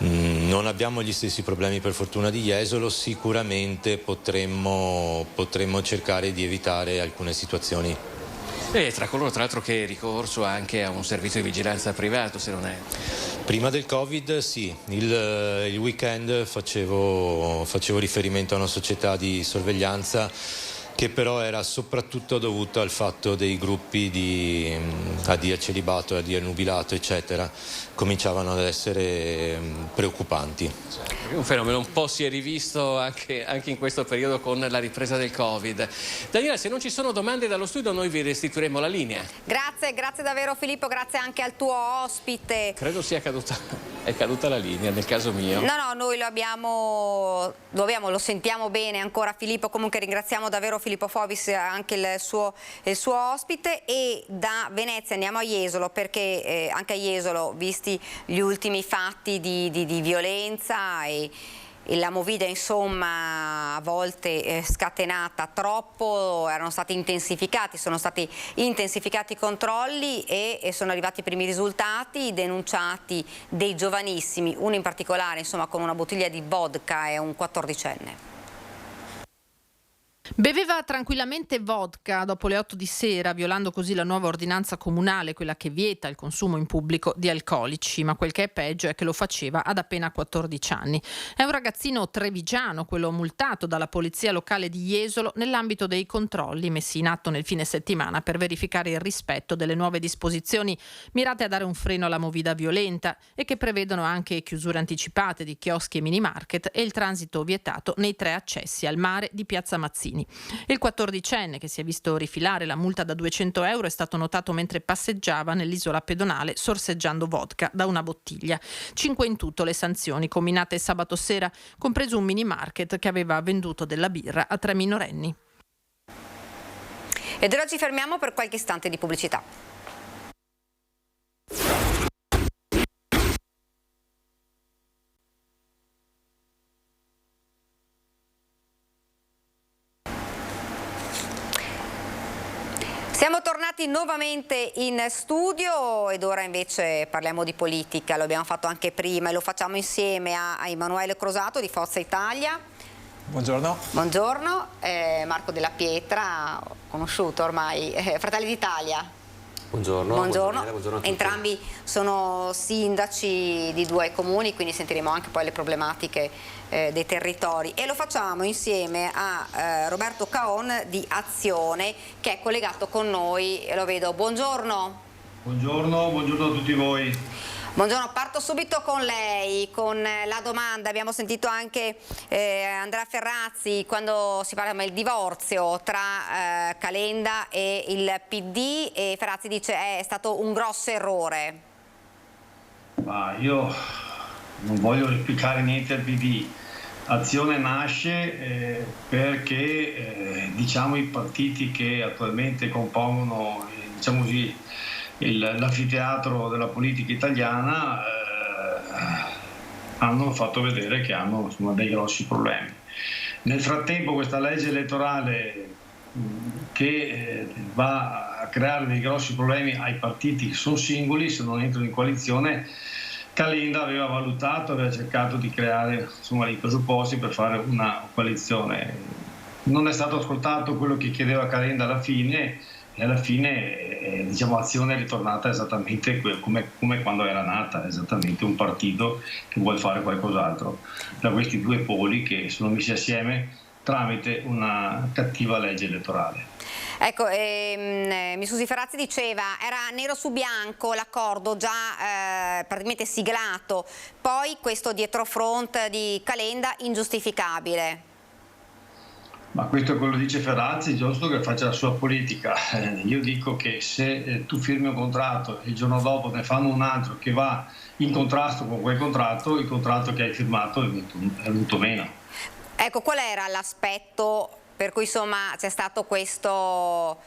Non abbiamo gli stessi problemi per fortuna di Jesolo, sicuramente potremmo cercare di evitare alcune situazioni. E tra coloro tra l'altro che è ricorso anche a un servizio di vigilanza privato, se non è. Prima del Covid sì, il weekend facevo riferimento a una società di sorveglianza che però era soprattutto dovuto al fatto dei gruppi di addio al celibato, addio al nubilato, eccetera, cominciavano ad essere preoccupanti. Un fenomeno un po' si è rivisto anche in questo periodo con la ripresa del Covid. Daniela, se non ci sono domande dallo studio noi vi restituiremo la linea. Grazie davvero Filippo, grazie anche al tuo ospite. Credo sia caduta la linea nel caso mio. No, noi lo sentiamo bene ancora Filippo, comunque ringraziamo davvero Filippo Fobis, anche il suo ospite, e da Venezia andiamo a Jesolo, perché anche a Jesolo, visti gli ultimi fatti di violenza e la movida insomma a volte scatenata troppo, sono stati intensificati i controlli e sono arrivati i primi risultati, denunciati dei giovanissimi, uno in particolare insomma con una bottiglia di vodka e un 14enne. Beveva tranquillamente vodka dopo le 8 di sera, violando così la nuova ordinanza comunale, quella che vieta il consumo in pubblico di alcolici, ma quel che è peggio è che lo faceva ad appena 14 anni. È un ragazzino trevigiano, quello multato dalla polizia locale di Jesolo nell'ambito dei controlli messi in atto nel fine settimana per verificare il rispetto delle nuove disposizioni mirate a dare un freno alla movida violenta e che prevedono anche chiusure anticipate di chioschi e mini market e il transito vietato nei 3 accessi al mare di Piazza Mazzini. Il 14enne, che si è visto rifilare la multa da 200 euro, è stato notato mentre passeggiava nell'isola pedonale sorseggiando vodka da una bottiglia. 5 in tutto le sanzioni comminate sabato sera, compreso un mini market che aveva venduto della birra a 3 minorenni. Ed ora ci fermiamo per qualche istante di pubblicità. Siamo tornati nuovamente in studio ed ora invece parliamo di politica, lo abbiamo fatto anche prima e lo facciamo insieme a Emanuele Crosato di Forza Italia. Buongiorno. Buongiorno, Marco Della Pietra, conosciuto ormai, Fratelli d'Italia. Buongiorno. Buongiorno A tutti. Entrambi sono sindaci di 2 comuni, quindi sentiremo anche poi le problematiche dei territori, e lo facciamo insieme a Roberto Caon di Azione, che è collegato con noi, lo vedo. Buongiorno. Buongiorno a tutti voi. Buongiorno, parto subito con lei, con la domanda. Abbiamo sentito anche Andrea Ferrazzi quando si parla del divorzio tra Calenda e il PD, e Ferrazzi dice è stato un grosso errore. Ma io non voglio replicare niente al PD. Azione nasce perché diciamo i partiti che attualmente compongono diciamo così, l'anfiteatro della politica italiana hanno fatto vedere che hanno insomma, dei grossi problemi. Nel frattempo questa legge elettorale che va a creare dei grossi problemi ai partiti che sono singoli se non entrano in coalizione. Calenda aveva valutato, aveva cercato di creare i presupposti per fare una coalizione. Non è stato ascoltato quello che chiedeva Calenda alla fine, e alla fine Azione è ritornata esattamente come quando era nata, esattamente un partito che vuole fare qualcos'altro, da questi due poli che sono messi assieme tramite una cattiva legge elettorale. Ecco, Misusi Ferrazzi diceva era nero su bianco l'accordo già praticamente siglato, poi questo dietrofront di Calenda ingiustificabile. Ma questo è quello che dice Ferrazzi, giusto che faccia la sua politica. Io dico che se tu firmi un contratto e il giorno dopo ne fanno un altro che va in contrasto con quel contratto, il contratto che hai firmato è venuto meno. Ecco, qual era l'aspetto per cui insomma c'è stato questo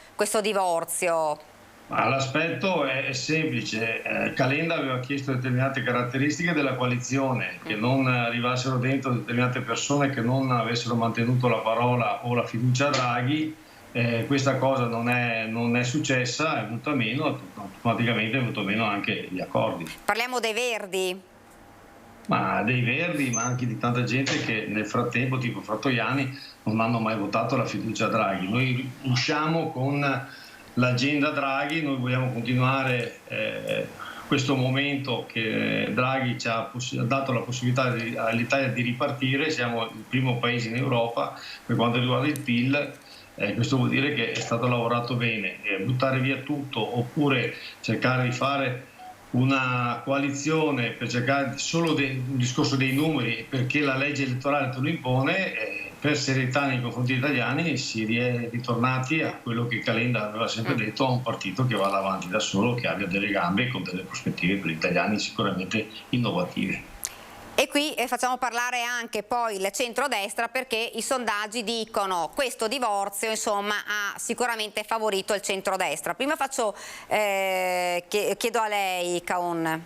divorzio? L'aspetto è semplice, Calenda aveva chiesto determinate caratteristiche della coalizione, che non arrivassero dentro determinate persone che non avessero mantenuto la parola o la fiducia a Draghi. Questa cosa non è successa, è venuta meno, automaticamente è venuto meno anche gli accordi. Parliamo dei Verdi? Ma dei Verdi, ma anche di tanta gente che nel frattempo, tipo Fratoiani, non hanno mai votato la fiducia a Draghi. Noi usciamo con l'agenda Draghi, noi vogliamo continuare questo momento che Draghi ci ha dato la possibilità all'Italia di ripartire, siamo il primo paese in Europa per quanto riguarda il PIL, questo vuol dire che è stato lavorato bene. Buttare via tutto oppure cercare di fare una coalizione per cercare solo un discorso dei numeri perché la legge elettorale te lo impone, per serietà nei confronti degli italiani si è ritornati a quello che Calenda aveva sempre detto, a un partito che vada avanti da solo, che abbia delle gambe con delle prospettive per gli italiani sicuramente innovative. E qui facciamo parlare anche poi il centrodestra, perché i sondaggi dicono questo divorzio insomma ha sicuramente favorito il centrodestra. Prima chiedo a lei, Caon.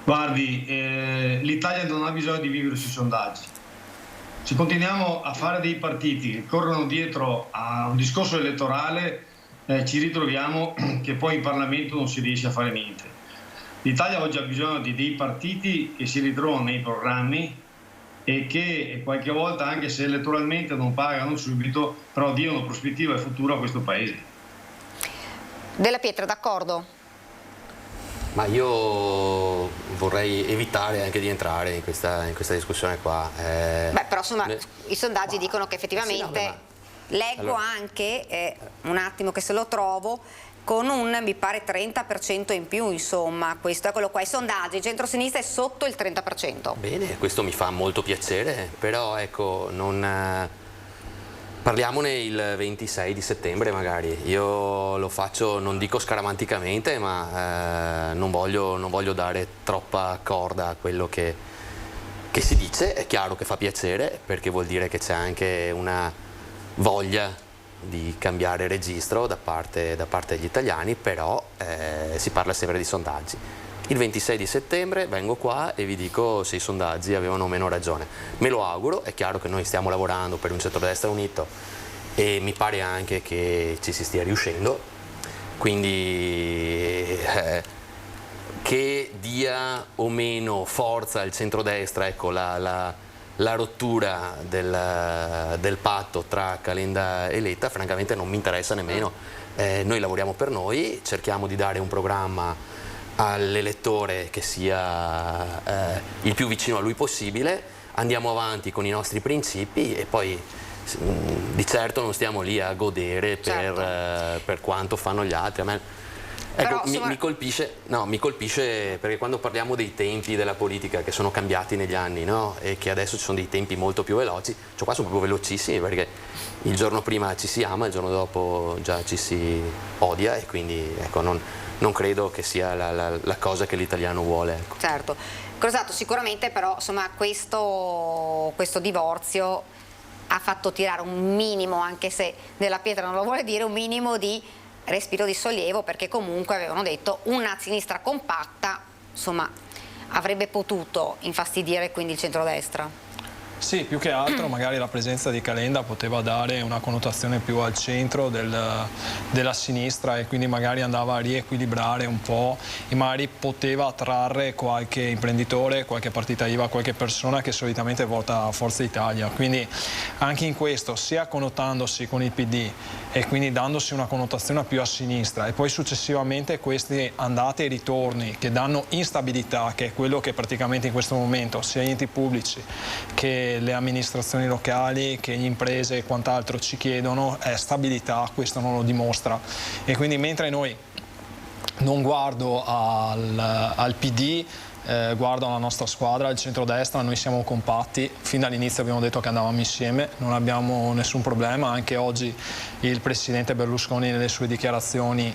Guardi, l'Italia non ha bisogno di vivere sui sondaggi. Se continuiamo a fare dei partiti che corrono dietro a un discorso elettorale, ci ritroviamo che poi in Parlamento non si riesce a fare niente. L'Italia oggi ha bisogno di dei partiti che si ritrovano nei programmi e che qualche volta, anche se elettoralmente non pagano subito, però diano prospettiva e futuro a questo Paese. Della Pietra, d'accordo? Ma io vorrei evitare anche di entrare in questa discussione qua. Però insomma i sondaggi dicono che effettivamente, sì, leggo anche, un attimo che se lo trovo, con un, mi pare, 30% in più, insomma, questo, eccolo qua, i sondaggi, il centro-sinistra è sotto il 30%. Bene, questo mi fa molto piacere, però ecco, parliamone il 26 di settembre magari. Io lo faccio, non dico scaramanticamente, ma non voglio dare troppa corda a quello che si dice. È chiaro che fa piacere, perché vuol dire che c'è anche una voglia di cambiare registro da parte degli italiani, però si parla sempre di sondaggi. Il 26 di settembre vengo qua e vi dico se i sondaggi avevano o meno ragione. Me lo auguro, è chiaro che noi stiamo lavorando per un centrodestra unito e mi pare anche che ci si stia riuscendo, quindi che dia o meno forza al centrodestra, ecco, la rottura del patto tra Calenda e Letta francamente non mi interessa nemmeno. Noi lavoriamo per noi, cerchiamo di dare un programma all'elettore che sia il più vicino a lui possibile, andiamo avanti con i nostri principi e poi di certo non stiamo lì a godere per quanto fanno gli altri. Ecco, mi colpisce perché quando parliamo dei tempi della politica che sono cambiati negli anni, no? E che adesso ci sono dei tempi molto più veloci, cioè qua sono proprio velocissimi, perché il giorno prima ci si ama, il giorno dopo già ci si odia, e quindi ecco, non credo che sia la cosa che l'italiano vuole. Ecco. Certo, Crosato, sicuramente però insomma questo divorzio ha fatto tirare un minimo, anche se Della Pietra non lo vuole dire, un minimo di respiro di sollievo, perché comunque avevano detto una sinistra compatta, insomma, avrebbe potuto infastidire quindi il centrodestra. Sì, più che altro magari la presenza di Calenda poteva dare una connotazione più al centro della sinistra e quindi magari andava a riequilibrare un po' e magari poteva attrarre qualche imprenditore, qualche partita IVA, qualche persona che solitamente vota Forza Italia. Quindi anche in questo, sia connotandosi con il PD e quindi dandosi una connotazione più a sinistra e poi successivamente questi andate e ritorni che danno instabilità, che è quello che praticamente in questo momento sia gli enti pubblici che le amministrazioni locali, che le imprese e quant'altro ci chiedono, è stabilità, questo non lo dimostra. E quindi mentre noi non guardo al PD, guardo alla nostra squadra, al centrodestra, noi siamo compatti, fin dall'inizio abbiamo detto che andavamo insieme, non abbiamo nessun problema, anche oggi il presidente Berlusconi nelle sue dichiarazioni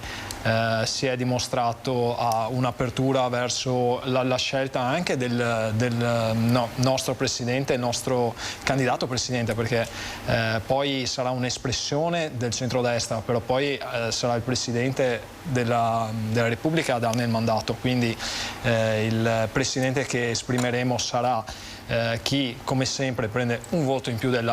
si è dimostrato a un'apertura verso la scelta anche del nostro presidente, il nostro candidato presidente, perché poi sarà un'espressione del centrodestra, però poi sarà il presidente della Repubblica a darne il mandato, quindi il presidente che esprimeremo sarà chi come sempre prende un voto in più degli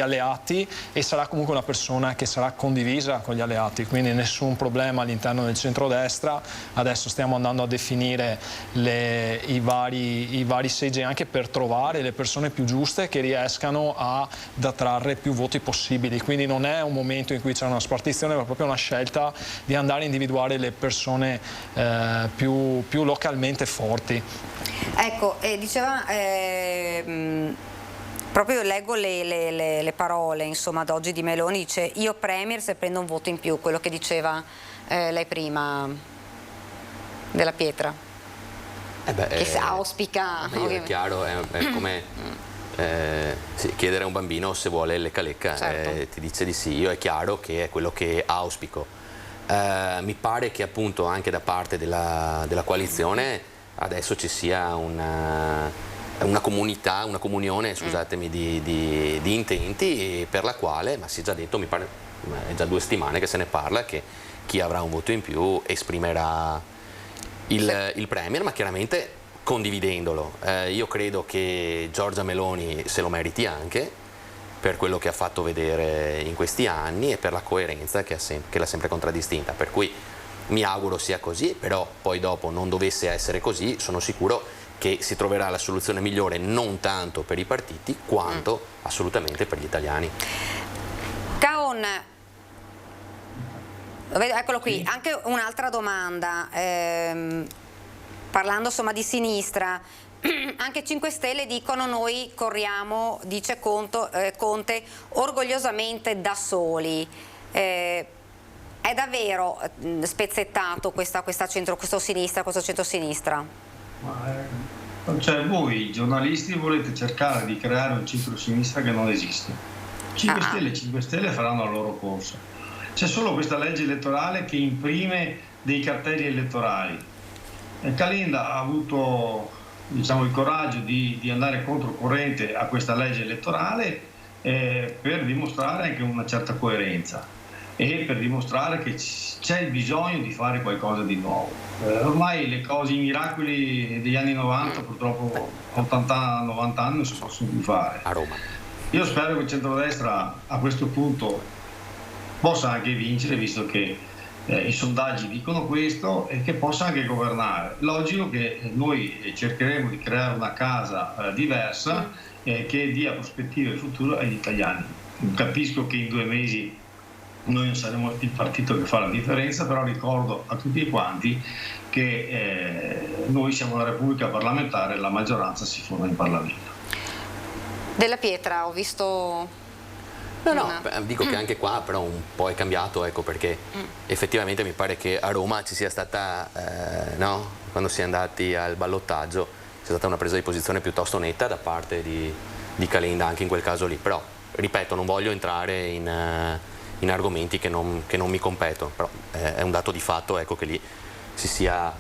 alleati e sarà comunque una persona che sarà condivisa con gli alleati, quindi nessun problema all'interno del centrodestra. Adesso stiamo andando a definire i vari seggi anche per trovare le persone più giuste che riescano ad attrarre più voti possibili, quindi non è un momento in cui c'è una spartizione ma proprio una scelta di andare a individuare le persone più localmente forti. Ecco, diceva, proprio leggo le parole insomma ad oggi di Meloni, dice io premier se prendo un voto in più, quello che diceva lei prima della Pietra, che auspica. È chiaro, è come chiedere a un bambino se vuole il lecca-lecca, certo. Ti dice di sì, io è chiaro che è quello che auspico. Mi pare che appunto anche da parte della coalizione adesso ci sia una comunità, una comunione, scusatemi, di intenti per la quale, ma si è già detto, mi pare, è già 2 settimane che se ne parla, che chi avrà un voto in più esprimerà il premier, ma chiaramente condividendolo. Io credo che Giorgia Meloni se lo meriti anche per quello che ha fatto vedere in questi anni e per la coerenza che l'ha sempre contraddistinta, per cui mi auguro sia così, però poi dopo non dovesse essere così, sono sicuro che si troverà la soluzione migliore non tanto per i partiti quanto assolutamente per gli italiani. Caon, eccolo qui, anche un'altra domanda, parlando insomma di sinistra, anche 5 Stelle dicono noi corriamo, dice Conte, orgogliosamente da soli. È davvero spezzettato questo centro-sinistra? Cioè voi giornalisti volete cercare di creare un centro-sinistra che non esiste. 5 Stelle faranno la loro corsa. C'è solo questa legge elettorale che imprime dei cartelli elettorali. Calenda ha avuto il coraggio di andare controcorrente a questa legge elettorale per dimostrare anche una certa coerenza e per dimostrare che c'è il bisogno di fare qualcosa di nuovo. Ormai le cose, i miracoli degli anni 90 purtroppo 80-90 anni non si possono più fare. A Roma. Io spero che il centrodestra a questo punto possa anche vincere, visto che i sondaggi dicono questo, e che possa anche governare. Logico che noi cercheremo di creare una casa diversa che dia prospettive future agli italiani. Capisco che in 2 mesi noi non saremo il partito che fa la differenza, però ricordo a tutti quanti che noi siamo una repubblica parlamentare e la maggioranza si forma in Parlamento. Della Pietra, ho visto... dico che anche qua però un po' è cambiato, ecco, perché effettivamente mi pare che a Roma ci sia stata, quando si è andati al ballottaggio, c'è stata una presa di posizione piuttosto netta da parte di Calenda anche in quel caso lì, però ripeto, non voglio entrare in argomenti che non mi competono, però è un dato di fatto, ecco, che lì si sia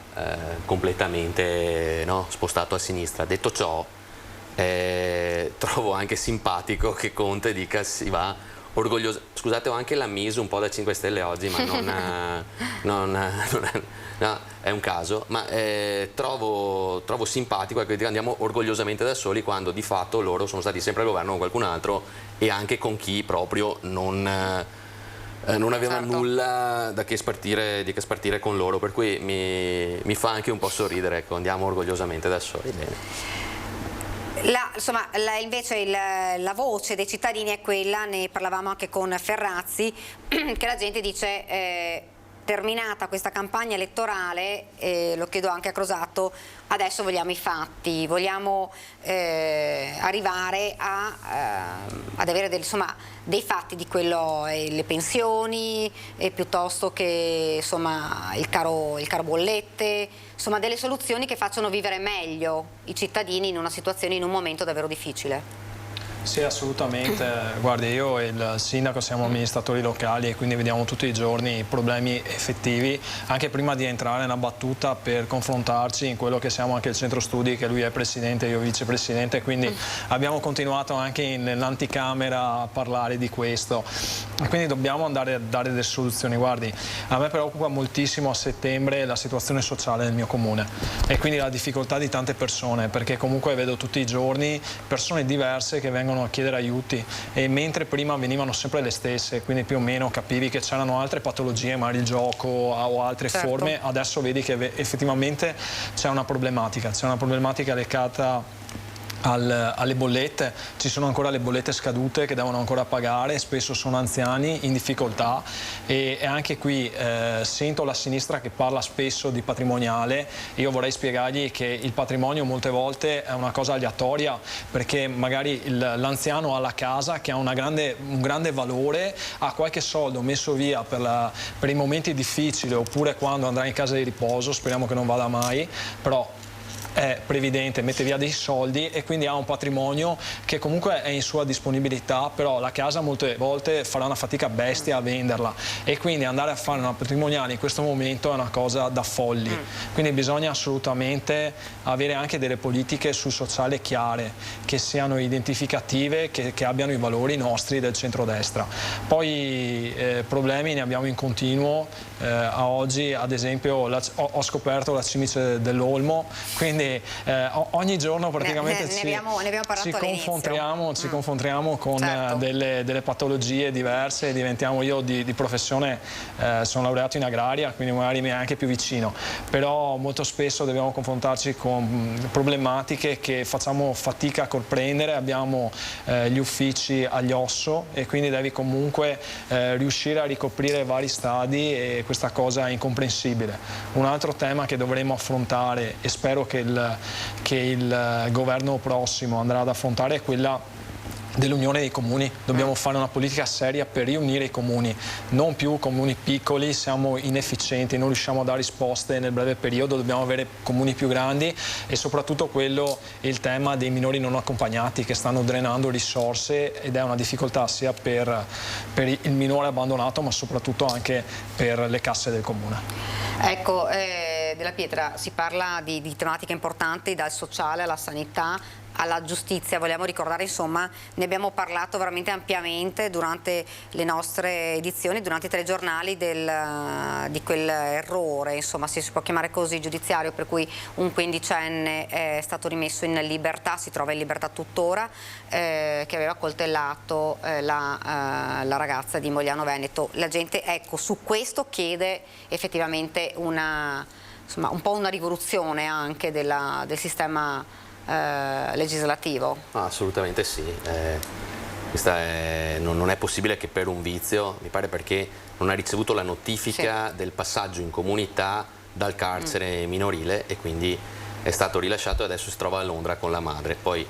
completamente spostato a sinistra. Detto ciò, trovo anche simpatico che Conte dica si va orgoglioso. Scusate, ho anche la mise un po' da 5 Stelle oggi, ma no, è un caso, ma trovo simpatico che andiamo orgogliosamente da soli quando di fatto loro sono stati sempre al governo con qualcun altro e anche con chi proprio non aveva nulla di che spartire con loro, per cui mi fa anche un po' sorridere, ecco, andiamo orgogliosamente da soli. Bene. Invece la voce dei cittadini è quella, ne parlavamo anche con Ferrazzi, che la gente dice terminata questa campagna elettorale, lo chiedo anche a Crosato, adesso vogliamo i fatti, vogliamo arrivare ad avere dei fatti di quello, le pensioni, piuttosto che il caro bollette, delle soluzioni che facciano vivere meglio i cittadini in una situazione, in un momento davvero difficile. Sì, assolutamente. Guardi, io e il sindaco siamo amministratori locali e quindi vediamo tutti i giorni i problemi effettivi, anche prima di entrare nella battuta per confrontarci in quello che siamo anche il centro studi, che lui è presidente e io vicepresidente, quindi abbiamo continuato anche nell'anticamera a parlare di questo. Quindi dobbiamo andare a dare delle soluzioni. Guardi, a me preoccupa moltissimo a settembre la situazione sociale del mio comune e quindi la difficoltà di tante persone, perché comunque vedo tutti i giorni persone diverse che vengono a chiedere aiuti, e mentre prima venivano sempre le stesse, quindi più o meno capivi che c'erano altre patologie, magari il gioco o altre forme, adesso vedi che effettivamente c'è una problematica legata alle bollette. Ci sono ancora le bollette scadute che devono ancora pagare, spesso sono anziani in difficoltà e anche qui sento la sinistra che parla spesso di patrimoniale. Io vorrei spiegargli che il patrimonio molte volte è una cosa aleatoria, perché magari l'anziano ha la casa che ha un grande valore, ha qualche soldo messo via per i momenti difficili oppure quando andrà in casa di riposo, speriamo che non vada mai, però è previdente, mette via dei soldi e quindi ha un patrimonio che comunque è in sua disponibilità, però la casa molte volte farà una fatica bestia a venderla e quindi andare a fare una patrimoniale in questo momento è una cosa da folli. Quindi bisogna assolutamente avere anche delle politiche sul sociale chiare, che siano identificative, che abbiano i valori nostri del centrodestra. Poi problemi ne abbiamo in continuo. A oggi ad esempio ho scoperto la cimice dell'Olmo, quindi ogni giorno praticamente ci confrontiamo con delle patologie diverse, io di professione sono laureato in agraria, quindi magari mi è anche più vicino, però molto spesso dobbiamo confrontarci con problematiche che facciamo fatica a comprendere, abbiamo gli uffici agli osso e quindi devi comunque riuscire a ricoprire vari stadi e questa cosa è incomprensibile. Un altro tema che dovremo affrontare e spero che il governo prossimo andrà ad affrontare è quella dell'unione dei comuni. Dobbiamo fare una politica seria per riunire i comuni, non più comuni piccoli, siamo inefficienti, non riusciamo a dare risposte nel breve periodo, dobbiamo avere comuni più grandi e soprattutto il tema dei minori non accompagnati che stanno drenando risorse ed è una difficoltà sia per il minore abbandonato ma soprattutto anche per le casse del comune. Ecco, Della Pietra, si parla di tematiche importanti, dal sociale alla sanità alla giustizia. Vogliamo ricordare, insomma, ne abbiamo parlato veramente ampiamente durante le nostre edizioni, durante i telegiornali di quell'errore, insomma, se si può chiamare così, giudiziario, per cui un quindicenne è stato rimesso in libertà, si trova in libertà tuttora, che aveva coltellato la ragazza di Mogliano Veneto. La gente, ecco, su questo chiede effettivamente un po' una rivoluzione anche del sistema legislativo. Assolutamente sì. Non è possibile che per un vizio, mi pare perché non ha ricevuto la notifica del passaggio in comunità dal carcere minorile e quindi è stato rilasciato e adesso si trova a Londra con la madre. Poi,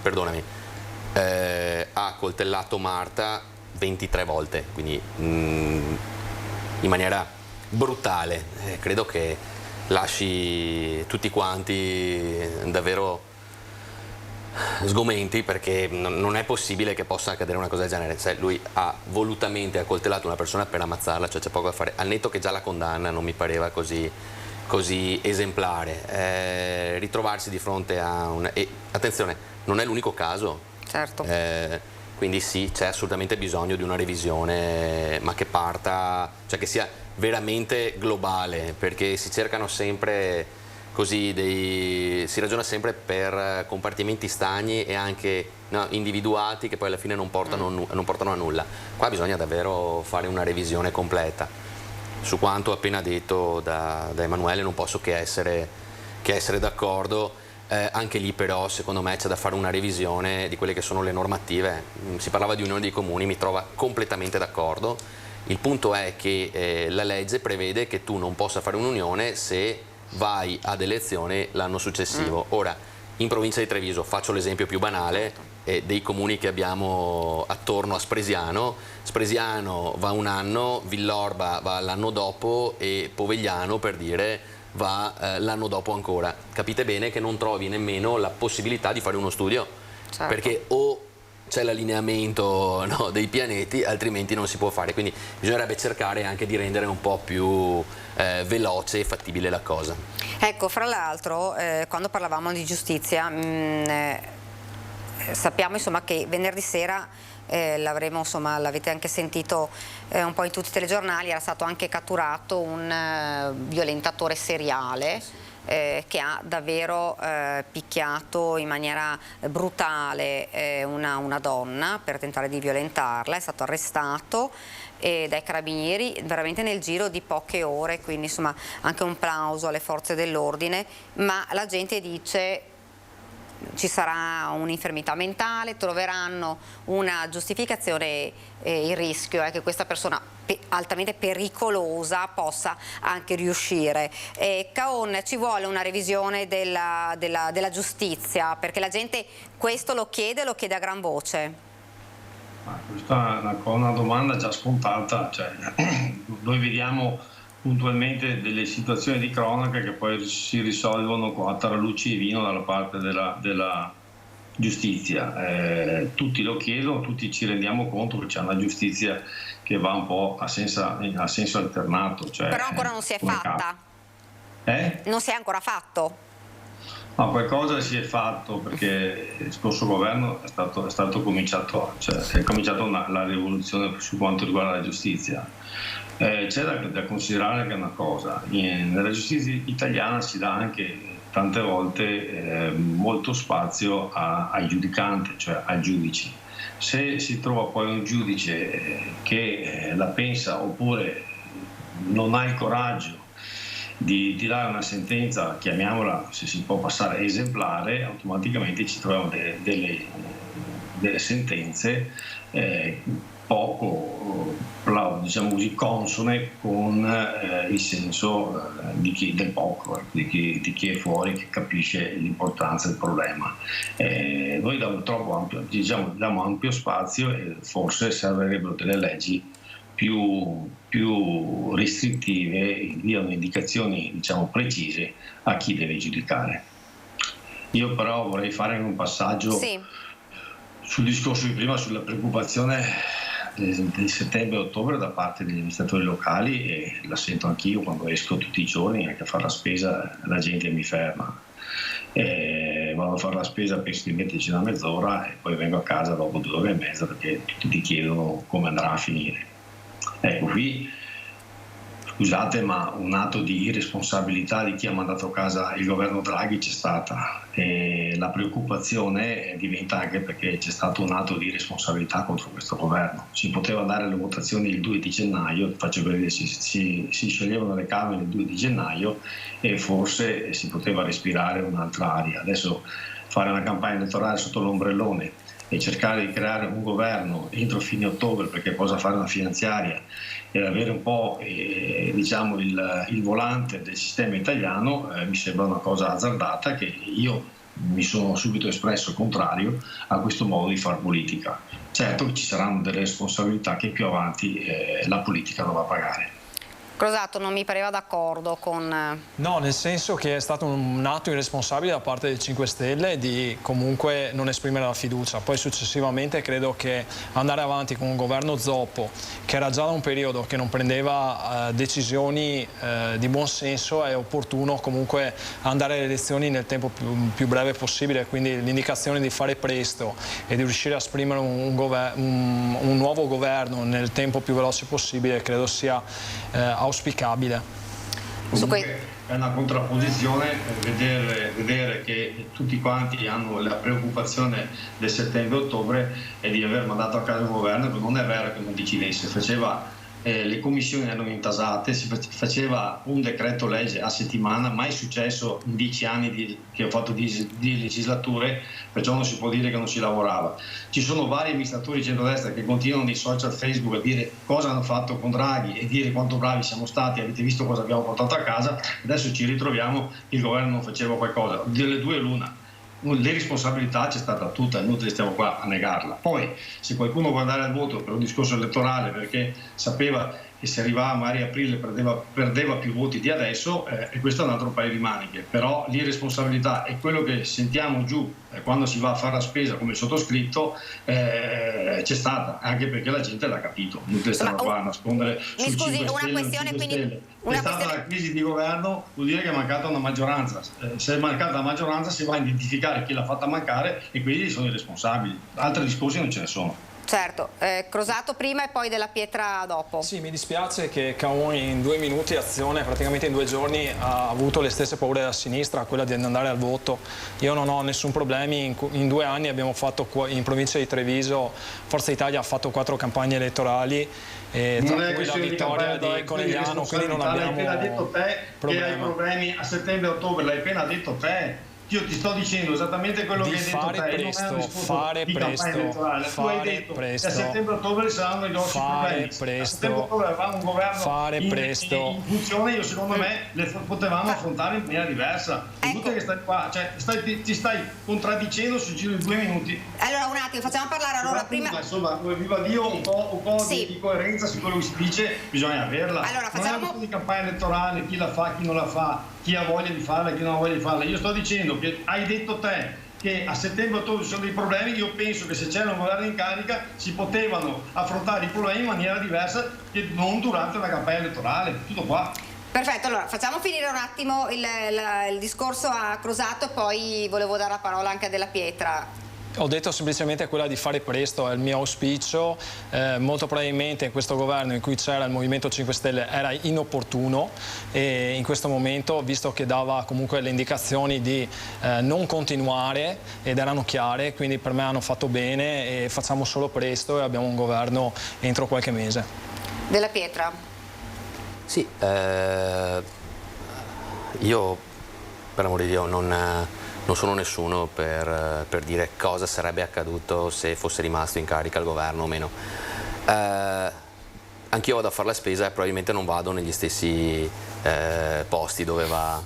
perdonami, ha coltellato Marta 23 volte, quindi in maniera brutale. Credo che lasci tutti quanti davvero sgomenti, perché non è possibile che possa accadere una cosa del genere. Lui ha volutamente accoltellato una persona per ammazzarla, cioè c'è poco da fare, al netto che già la condanna non mi pareva così esemplare. Ritrovarsi di fronte a e attenzione, non è l'unico caso, certo. Quindi sì, c'è assolutamente bisogno di una revisione, ma che parta, cioè che sia veramente globale, perché si cercano sempre così si ragiona sempre per compartimenti stagni e anche individuati che poi alla fine non portano a nulla. Qua bisogna davvero fare una revisione completa. Su quanto appena detto da Emanuele non posso che essere d'accordo. Anche lì però secondo me c'è da fare una revisione di quelle che sono le normative. Si parlava di unione dei comuni, mi trova completamente d'accordo. Il punto è che la legge prevede che tu non possa fare un'unione se vai ad elezioni l'anno successivo. Ora, in provincia di Treviso, faccio l'esempio più banale, dei comuni che abbiamo attorno a Spresiano va un anno, Villorba va l'anno dopo e Povegliano, per dire, va l'anno dopo ancora. Capite bene che non trovi nemmeno la possibilità di fare uno studio, certo, perché o c'è l'allineamento dei pianeti, altrimenti non si può fare. Quindi bisognerebbe cercare anche di rendere un po' più veloce e fattibile la cosa. Ecco, fra l'altro, quando parlavamo di giustizia, sappiamo insomma che venerdì sera l'avete anche sentito un po' in tutti i telegiornali, era stato anche catturato un violentatore seriale che ha davvero picchiato in maniera brutale una donna per tentare di violentarla. È stato arrestato dai carabinieri veramente nel giro di poche ore, quindi insomma anche un plauso alle forze dell'ordine, ma la gente dice ci sarà un'infermità mentale, troveranno una giustificazione. Il rischio è che questa persona altamente pericolosa possa anche riuscire. Caon, ci vuole una revisione della giustizia, perché la gente questo lo chiede a gran voce. Questa è una domanda già scontata, cioè, noi vediamo puntualmente delle situazioni di cronaca che poi si risolvono qua tra luci e vino dalla parte della giustizia. Tutti lo chiedono, tutti ci rendiamo conto che c'è una giustizia che va un po' a senso alternato. Cioè, però ancora non si è fatta. Non si è ancora fatto. No, qualcosa si è fatto, perché il scorso governo è stato cominciato, cioè, è cominciata la rivoluzione su quanto riguarda la giustizia. C'è da considerare che è una cosa, nella giustizia italiana si dà anche tante volte molto spazio ai giudicanti, cioè ai giudici. Se si trova poi un giudice che la pensa oppure non ha il coraggio di dare una sentenza, chiamiamola, se si può passare, esemplare, automaticamente ci troviamo delle sentenze poco, diciamo così, consone con il senso del popolo, di chi è fuori, che capisce l'importanza del problema. Noi diamo ampio spazio e forse servirebbero delle leggi più restrittive, diano indicazioni, diciamo, precise a chi deve giudicare. Io però vorrei fare un passaggio sul discorso di prima, sulla preoccupazione di settembre e ottobre da parte degli amministratori locali, e la sento anch'io quando esco tutti i giorni anche a fare la spesa, la gente mi ferma. Vado a fare la spesa, penso di metterci una mezz'ora e poi vengo a casa dopo 2 ore e mezza perché tutti ti chiedono come andrà a finire. Ecco, qui, scusate, ma un atto di irresponsabilità di chi ha mandato a casa il governo Draghi c'è stata, e la preoccupazione diventa anche perché c'è stato un atto di irresponsabilità contro questo governo. Si poteva andare alle votazioni il 2 di gennaio, faccio vedere, si scioglievano le Camere il 2 di gennaio e forse si poteva respirare un'altra aria. Adesso fare una campagna elettorale sotto l'ombrellone e cercare di creare un governo entro fine ottobre, perché possa fare una finanziaria e avere un po' diciamo il volante del sistema italiano, mi sembra una cosa azzardata, che io mi sono subito espresso contrario a questo modo di fare politica. Certo ci saranno delle responsabilità che più avanti la politica dovrà pagare. Crosato non mi pareva d'accordo con... No, nel senso che è stato un atto irresponsabile da parte dei 5 Stelle di comunque non esprimere la fiducia. Poi successivamente credo che andare avanti con un governo zoppo, che era già da un periodo che non prendeva decisioni di buon senso, è opportuno comunque andare alle elezioni nel tempo più breve possibile. Quindi l'indicazione di fare presto e di riuscire a esprimere un nuovo governo nel tempo più veloce possibile credo sia auspicabile. Comunque è una contrapposizione vedere che tutti quanti hanno la preoccupazione del settembre-ottobre e di aver mandato a casa il governo, che non è vero che non decidesse, le commissioni erano intasate, si faceva un decreto legge a settimana, mai successo in 10 anni che ho fatto di legislature, perciò non si può dire che non si lavorava. Ci sono vari amministratori di centrodestra che continuano nei social Facebook a dire cosa hanno fatto con Draghi e dire quanto bravi siamo stati, avete visto cosa abbiamo portato a casa, adesso ci ritroviamo che il governo non faceva qualcosa. Delle due l'una. Le responsabilità c'è stata tutta, è inutile stiamo qua a negarla. Poi se qualcuno vuole andare al voto per un discorso elettorale perché sapeva che se arrivava magari a aprile perdeva più voti di adesso, e questo è un altro paio di maniche, però l'irresponsabilità è quello che sentiamo giù quando si va a fare la spesa come sottoscritto, c'è stata, anche perché la gente l'ha capito, inutile stiamo qua a nascondere sul 5 Stelle. È stata la crisi di governo, vuol dire che è mancata una maggioranza, se è mancata la maggioranza si va a identificare chi l'ha fatta mancare e quindi sono i responsabili, altri discorsi non ce ne sono. Certo, Crosato prima e poi Della Pietra dopo. Sì, mi dispiace che Caon in 2 minuti di azione, praticamente in 2 giorni, ha avuto le stesse paure della sinistra, quella di andare al voto. Io non ho nessun problema, in 2 anni abbiamo fatto in provincia di Treviso, Forza Italia ha fatto 4 campagne elettorali, tra cui la vittoria di Conegliano, quindi non abbiamo problema. L'hai appena detto te che hai problemi a settembre-ottobre, l'hai appena detto te. Io ti sto dicendo esattamente quello che hai detto te, fare presto, tu hai detto che a settembre-ottobre saranno i grossi problemi. A settembre-ottobre avevamo un governo in funzione, io secondo me le potevamo affrontare in maniera diversa. Ecco. Che stai qua, cioè, ti stai contraddicendo sul giro di 2 minuti. Allora un attimo, facciamo parlare prima. Insomma, viva Dio, un po' sì, di coerenza su quello che si dice, bisogna averla. Allora, non è una questione di campagna elettorale, chi la fa, chi non la fa, chi ha voglia di farla e chi non ha voglia di farla. Io sto dicendo che hai detto te che a settembre-ottobre ci sono dei problemi, io penso che se c'era un governo in carica si potevano affrontare i problemi in maniera diversa che non durante una campagna elettorale, tutto qua. Perfetto, allora facciamo finire un attimo il discorso a Crosato e poi volevo dare la parola anche a Della Pietra. Ho detto semplicemente quella di fare presto, è il mio auspicio, molto probabilmente in questo governo in cui c'era il Movimento 5 Stelle era inopportuno e in questo momento, visto che dava comunque le indicazioni di non continuare ed erano chiare, quindi per me hanno fatto bene e facciamo solo presto e abbiamo un governo entro qualche mese. Della Pietra. Sì, io per amore di Dio non sono nessuno per dire cosa sarebbe accaduto se fosse rimasto in carica il governo o meno. Anch'io vado a fare la spesa e probabilmente non vado negli stessi posti dove va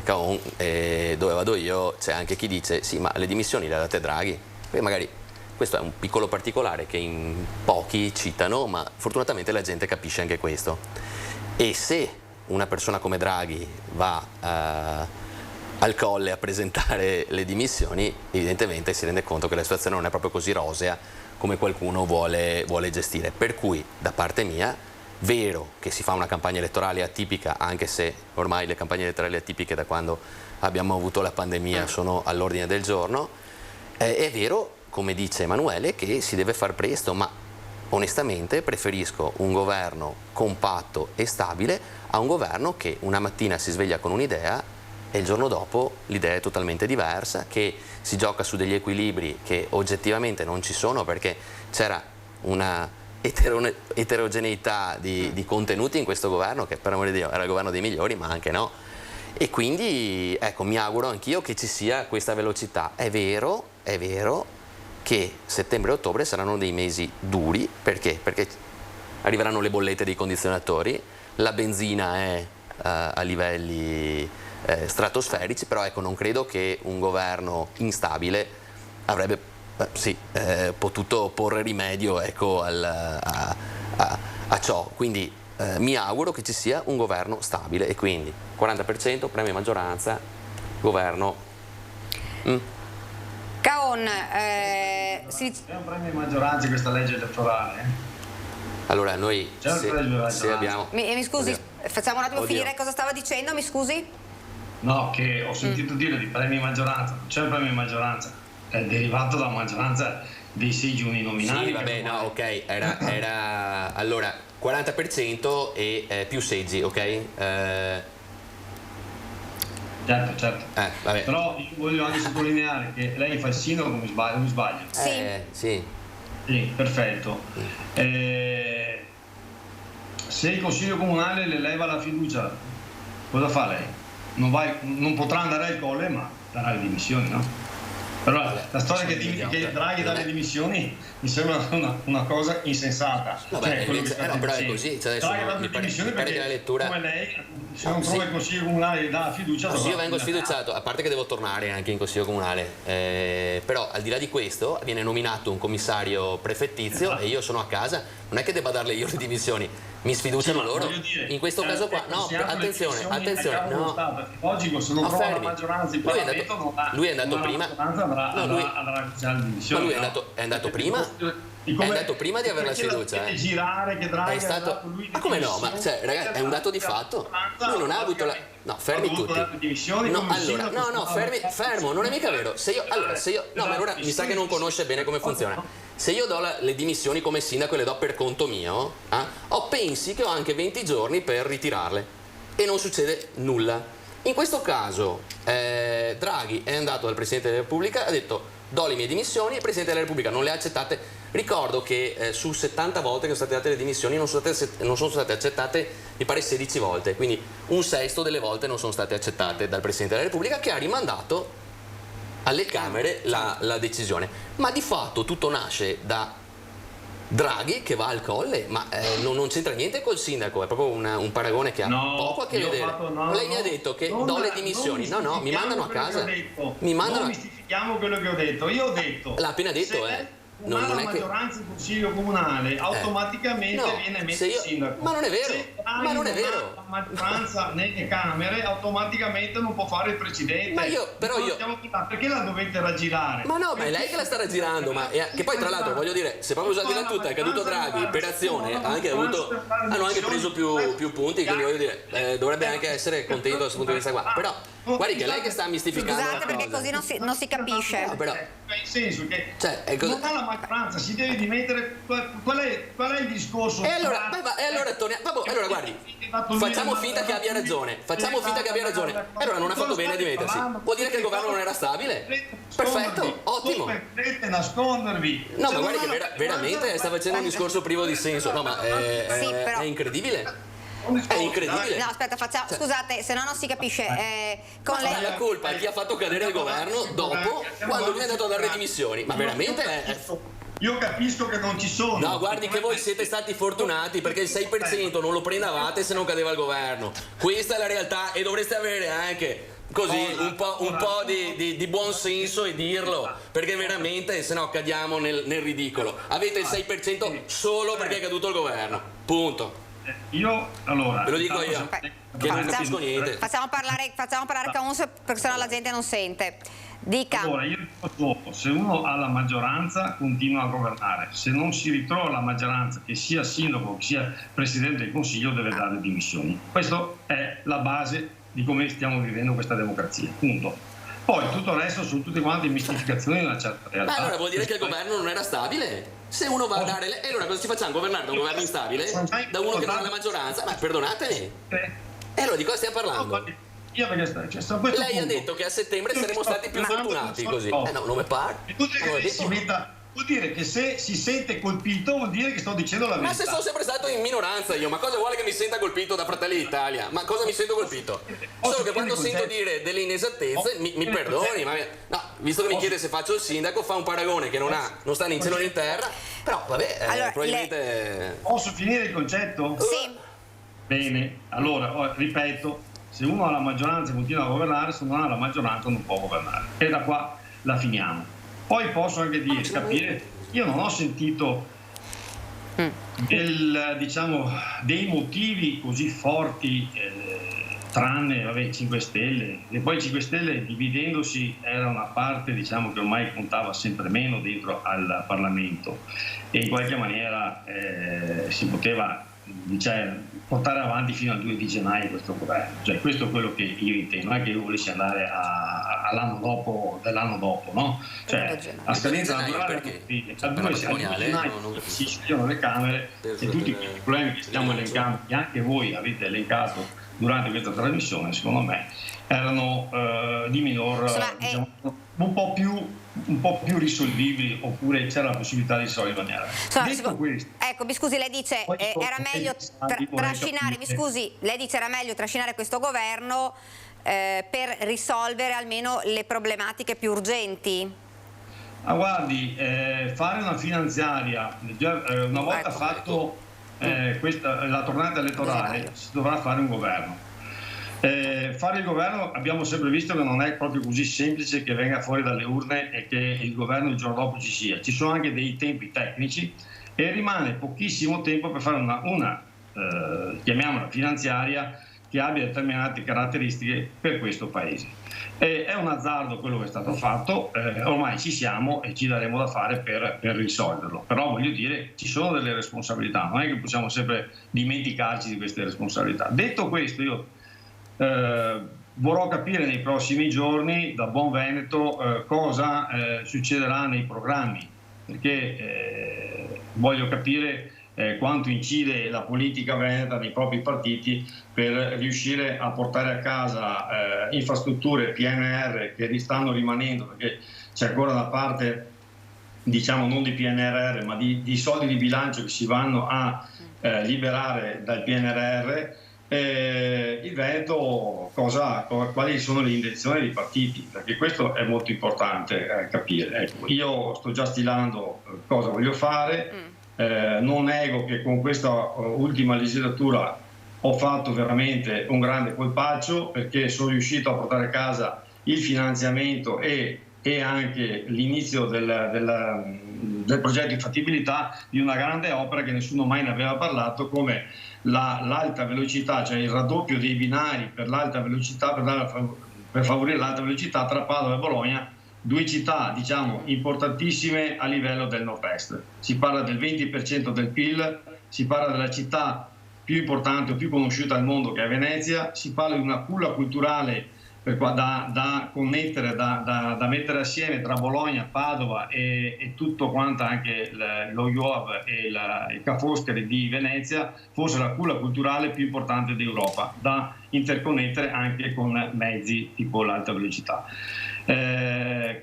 Caon e dove vado io. C'è anche chi dice sì, ma le dimissioni le ha date Draghi. Poi magari questo è un piccolo particolare che in pochi citano, ma fortunatamente la gente capisce anche questo. E se una persona come Draghi va al Colle a presentare le dimissioni, evidentemente si rende conto che la situazione non è proprio così rosea come qualcuno vuole gestire. Per cui, da parte mia, vero che si fa una campagna elettorale atipica, anche se ormai le campagne elettorali atipiche da quando abbiamo avuto la pandemia sono all'ordine del giorno, è vero, come dice Emanuele, che si deve far presto, ma onestamente preferisco un governo compatto e stabile a un governo che una mattina si sveglia con un'idea e il giorno dopo l'idea è totalmente diversa, che si gioca su degli equilibri che oggettivamente non ci sono perché c'era una eterogeneità di contenuti in questo governo che per amore di Dio era il governo dei migliori, ma anche no. E quindi ecco, mi auguro anch'io che ci sia questa velocità. È vero che settembre e ottobre saranno dei mesi duri, perché? Perché arriveranno le bollette dei condizionatori, la benzina è a livelli stratosferici, però ecco, non credo che un governo instabile avrebbe potuto porre rimedio, ecco, a ciò. Quindi mi auguro che ci sia un governo stabile e quindi 40% premio maggioranza, governo. Caon, è un premio di maggioranza questa legge elettorale? Allora noi se abbiamo... Mi scusi, facciamo un attimo finire cosa stava dicendo, mi scusi? No, che ho sentito dire di premi di maggioranza, non c'è un premio di maggioranza, è derivato dalla maggioranza dei seggi uninominali. Sì, vabbè, no, ok, era allora 40% e più seggi, ok? Certo. Vabbè. Però io voglio anche sottolineare che lei fa il sindaco, come sbaglio. Sì. Sì, perfetto. Se il consiglio comunale le leva la fiducia, cosa fa lei? Non potrà andare al Colle, ma darà le dimissioni, no? Però la storia che Draghi dà le dimissioni mi sembra una cosa insensata. No, però è così, cioè adesso mi pare che la lettura, come lei, se non trova il consiglio comunale che dà la fiducia, io vengo sfiduciato, a parte che devo tornare anche in consiglio comunale, però al di là di questo viene nominato un commissario prefettizio e io sono a casa, non è che debba darle io le dimissioni, mi sfiduciano loro. In questo caso qua, no, attenzione, no. Logico, se non trova la maggioranza in Parlamento, lui è andato prima. Andrà alle dimissioni. Ma lui è andato prima. È andato prima di avere la sfiducia. Girare che Draghi è stato. Ma come no? Ma cioè, ragazzi, è un dato di fatto. Lui non ha avuto la. No, fermi tutti. Fermo, non è mica vero. No, ma allora mi sa che non conosce bene come funziona. Se io do le dimissioni come sindaco e le do per conto mio, pensi che ho anche 20 giorni per ritirarle e non succede nulla. In questo caso Draghi è andato dal Presidente della Repubblica e ha detto do le mie dimissioni e il Presidente della Repubblica non le ha accettate. Ricordo che su 70 volte che sono state date le dimissioni non sono state accettate, mi pare 16 volte, quindi un sesto delle volte non sono state accettate dal Presidente della Repubblica, che ha rimandato alle Camere la decisione. Ma di fatto tutto nasce da Draghi che va al Colle, ma non c'entra niente col sindaco, è proprio un paragone che ha poco a che vedere. Lei mi ha detto che do le dimissioni, mi mandano a casa. Non mistifichiamo quello che ho detto. Io ho detto. L'ha appena detto, non è la maggioranza in consiglio comunale automaticamente viene messo il sindaco. Ma non è vero, la maggioranza nelle Camere automaticamente non può fare il presidente. Ma perché la dovete raggirare? Ma no, ma è lei che la sta raggirando, che poi tra l'altro voglio dire, se proprio usati la tutta, è caduto Draghi per azione, hanno anche preso più punti, quindi voglio dire, dovrebbe anche essere contento da questo punto di vista qua. Però guardi che è lei che sta mistificando. Scusate, perché così non si capisce. Però nel senso che non ha la maggioranza, si deve dimettere. Qual è il discorso? E allora torniamo. Allora guardi, facciamo finta che abbia ragione. Allora non ha fatto bene a dimettersi. Vuol dire che il governo non era stabile? Perfetto, ottimo. Potete nascondervi. No, ma guardi che veramente sta facendo un discorso privo di senso. No, ma è incredibile. È incredibile. No, aspetta, scusate, se no non si capisce. La colpa è chi ha fatto cadere il governo dopo, quando lui è andato a dare le dimissioni. Ma veramente Io capisco che non ci sono. No, guardi che voi siete stati fortunati perché il 6% non lo prendavate se non cadeva il governo. Questa è la realtà e dovreste avere anche così un po' di buon senso e dirlo, perché veramente se no cadiamo nel ridicolo. Avete il 6% solo perché è caduto il governo. Punto. Io allora ve lo dico io che non capisco niente. Facciamo parlare con uno perché sennò la gente non sente. Dica. Allora io dico dopo, se uno ha la maggioranza continua a governare, se non si ritrova la maggioranza, che sia sindaco che sia presidente del consiglio, deve dare le dimissioni. Questa è la base di come stiamo vivendo questa democrazia, punto. Poi tutto il resto sono tutte quante mistificazioni di una certa realtà. Ma allora vuol dire che il governo non era stabile? Se uno va a dare e allora cosa ci facciamo? Governare da un governo instabile? Da uno che non ha la maggioranza? Ma perdonatemi. E allora di cosa stiamo parlando? Lei ha detto che a settembre saremmo stati più fortunati così. No, non mi pare. Vuol dire che se si sente colpito vuol dire che sto dicendo la verità. Ma se sono sempre stato in minoranza io, ma cosa vuole che mi senta colpito da Fratelli d'Italia? Ma cosa mi sento colpito? Solo che quando sento dire delle inesattezze mi perdoni, ma no, visto che mi chiede se faccio il sindaco, fa un paragone che non sta né in cielo né in terra, però vabbè, allora, probabilmente... Posso finire il concetto? Sì. Bene, allora ripeto, se uno ha la maggioranza continua a governare, se non ha la maggioranza non può governare. E da qua la finiamo. Poi posso anche capire, io non ho sentito dei motivi così forti, tranne 5 Stelle, e poi 5 Stelle dividendosi era una parte che ormai contava sempre meno dentro al Parlamento e in qualche maniera si poteva portare avanti fino al 2 di gennaio questo governo. Cioè, questo è quello che io intendo, non è che io volessi andare all'anno dopo dell'anno dopo, no? Cioè, a scadenza naturale si scegliono le Camere e tutti i problemi che stiamo elencando, che anche voi avete elencato durante questa trasmissione, secondo me erano di minor, diciamo, un po' più risolvibili, oppure c'era la possibilità di risolvere in maniera. Ecco, mi scusi, lei dice era meglio trascinare, lei dice era meglio trascinare questo governo per risolvere almeno le problematiche più urgenti? Guardi, fare una finanziaria, una volta fatto la tornata elettorale, si dovrà fare un governo. Fare il governo abbiamo sempre visto che non è proprio così semplice che venga fuori dalle urne e che il governo il giorno dopo ci sia. Ci sono anche dei tempi tecnici e rimane pochissimo tempo per fare una chiamiamola finanziaria, che abbia determinate caratteristiche per questo Paese. È un azzardo quello che è stato fatto, ormai ci siamo e ci daremo da fare per risolverlo, però voglio dire, ci sono delle responsabilità, non è che possiamo sempre dimenticarci di queste responsabilità. Detto questo, io vorrò capire nei prossimi giorni, da buon veneto, cosa succederà nei programmi, perché voglio capire quanto incide la politica veneta nei propri partiti per riuscire a portare a casa infrastrutture PNR che stanno rimanendo, perché c'è ancora da parte, diciamo, non di PNRR ma di soldi di bilancio che si vanno a liberare dal PNRR. Il Veneto quali sono le intenzioni dei partiti, perché questo è molto importante capire. Ecco, io sto già stilando cosa voglio fare, non nego che con questa ultima legislatura ho fatto veramente un grande colpaccio, perché sono riuscito a portare a casa il finanziamento e anche l'inizio del progetto di fattibilità di una grande opera che nessuno mai ne aveva parlato, come l'alta velocità, cioè il raddoppio dei binari per l'alta velocità, per favorire l'alta velocità tra Padova e Bologna, due città, diciamo, importantissime a livello del nord-est. Si parla del 20% del PIL, si parla della città più importante o più conosciuta al mondo, che è Venezia, si parla di una culla culturale da connettere, da mettere assieme tra Bologna, Padova e tutto quanto, anche lo IOAV e il Ca' Foscari di Venezia, fosse la culla culturale più importante d'Europa, da interconnettere anche con mezzi tipo l'alta velocità.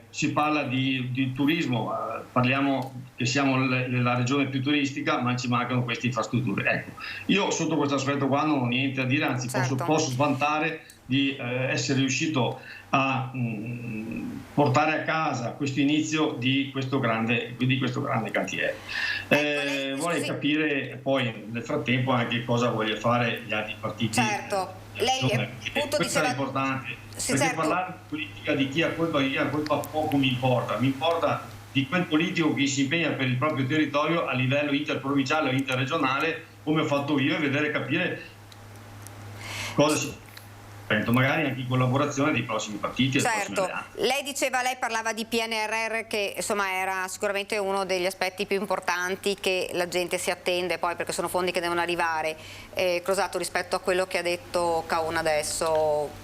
Si parla di turismo, parliamo che siamo la regione più turistica, ma ci mancano queste infrastrutture. Ecco, io sotto questo aspetto qua non ho niente da dire, anzi posso vantare di essere riuscito a portare a casa questo inizio di questo grande cantiere. Vorrei capire poi nel frattempo anche cosa voglio fare gli altri partiti. Certo, lei appunto diceva, è importante, perché parlare di politica di chi ha colpa poco mi importa di quel politico che si impegna per il proprio territorio a livello interprovinciale o interregionale, come ho fatto io, e capire cosa si magari anche in collaborazione dei prossimi partiti. Certo, lei parlava di PNRR, che insomma era sicuramente uno degli aspetti più importanti che la gente si attende, poi perché sono fondi che devono arrivare. Crosato, rispetto a quello che ha detto Caon adesso.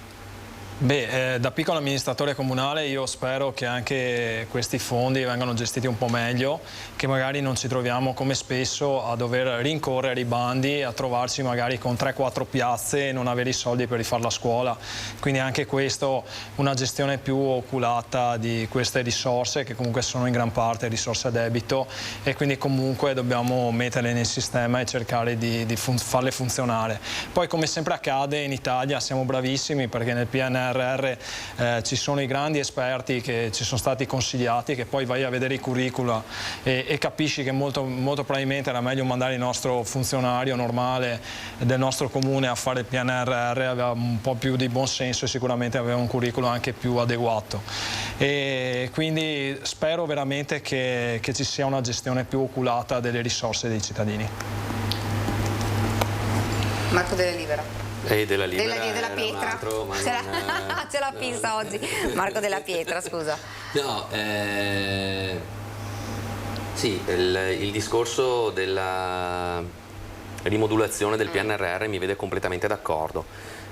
Da piccolo amministratore comunale io spero che anche questi fondi vengano gestiti un po' meglio, che magari non ci troviamo come spesso a dover rincorrere i bandi, a trovarci magari con 3-4 piazze e non avere i soldi per rifare la scuola. Quindi anche questo, una gestione più oculata di queste risorse, che comunque sono in gran parte risorse a debito, e quindi comunque dobbiamo metterle nel sistema e cercare di farle funzionare. Poi, come sempre accade in Italia, siamo bravissimi, perché nel PNRR ci sono i grandi esperti che ci sono stati consigliati, che poi vai a vedere i curricula e capisci che molto probabilmente era meglio mandare il nostro funzionario normale del nostro comune a fare il PNRR, aveva un po' più di buon senso e sicuramente aveva un curriculum anche più adeguato. E quindi spero veramente che ci sia una gestione più oculata delle risorse dei cittadini. Marco Della Libera. Della Pietra, ce l'ha fissa oggi. Marco Della Pietra, scusa. No, sì, il discorso rimodulazione del PNRR mi vede completamente d'accordo.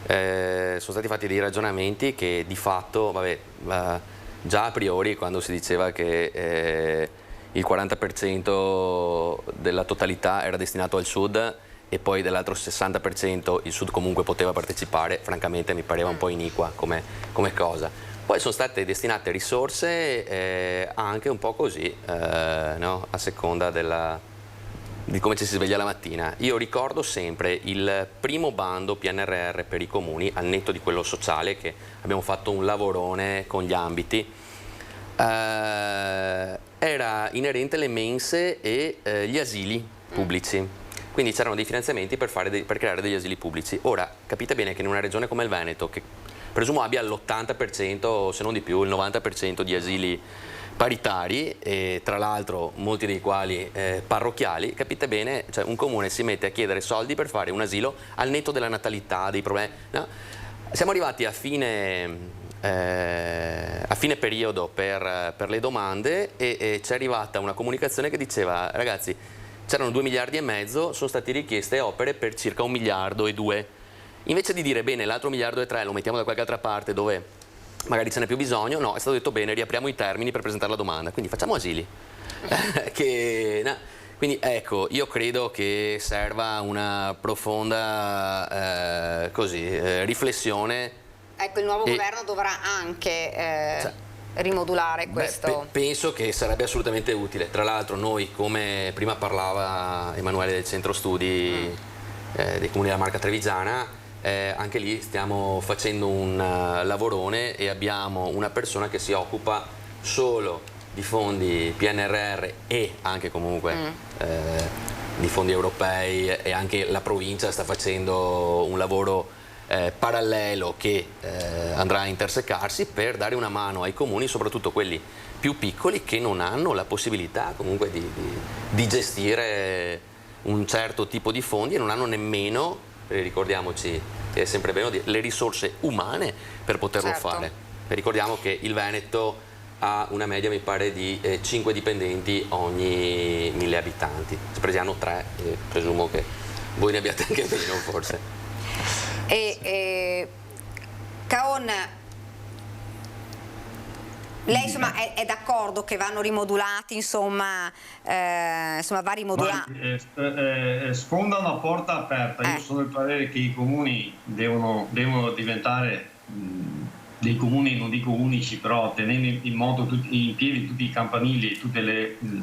Sono stati fatti dei ragionamenti che di fatto, già a priori quando si diceva che il 40% della totalità era destinato al Sud e poi dell'altro 60% il Sud comunque poteva partecipare, francamente mi pareva un po' iniqua come cosa. Poi sono state destinate risorse anche un po' così, no? A seconda di come ci si sveglia la mattina. Io ricordo sempre il primo bando PNRR per i comuni, al netto di quello sociale, che abbiamo fatto un lavorone con gli ambiti. Era inerente alle mense e gli asili pubblici. Quindi c'erano dei finanziamenti per creare degli asili pubblici. Ora, capite bene che in una regione come il Veneto, che presumo abbia l'80%, se non di più, il 90% di asili paritari, e tra l'altro molti dei quali parrocchiali, capite bene, cioè un comune si mette a chiedere soldi per fare un asilo al netto della natalità, dei problemi. No? Siamo arrivati a fine periodo per le domande e ci è arrivata una comunicazione che diceva: ragazzi, c'erano 2,5 miliardi, sono state richieste opere per circa 1,2 miliardi. Invece di dire bene, l'altro 1,3 miliardi lo mettiamo da qualche altra parte dove magari ce n'è più bisogno, no, è stato detto bene, riapriamo i termini per presentare la domanda, quindi facciamo asili. Quindi ecco, io credo che serva una profonda riflessione. Ecco, il nuovo governo dovrà anche rimodulare questo. Penso che sarebbe assolutamente utile. Tra l'altro noi, come prima parlava Emanuele del centro studi dei comuni della Marca Trevigiana, anche lì stiamo facendo un lavorone e abbiamo una persona che si occupa solo di fondi PNRR e anche comunque di fondi europei, e anche la provincia sta facendo un lavoro parallelo che andrà a intersecarsi per dare una mano ai comuni, soprattutto quelli più piccoli, che non hanno la possibilità comunque di gestire un certo tipo di fondi e non hanno nemmeno, ricordiamoci che è sempre bene dire, le risorse umane per poterlo fare. E ricordiamo che il Veneto ha una media, mi pare, di 5 dipendenti ogni 1000 abitanti. Spresi hanno 3, presumo che voi ne abbiate anche meno forse. Caon, lei insomma è d'accordo che vanno rimodulati, insomma va rimodulati? Sfonda una porta aperta. Io sono del parere che i comuni devono diventare dei comuni, non dico unici, però tenendo in piedi tutti i campanili,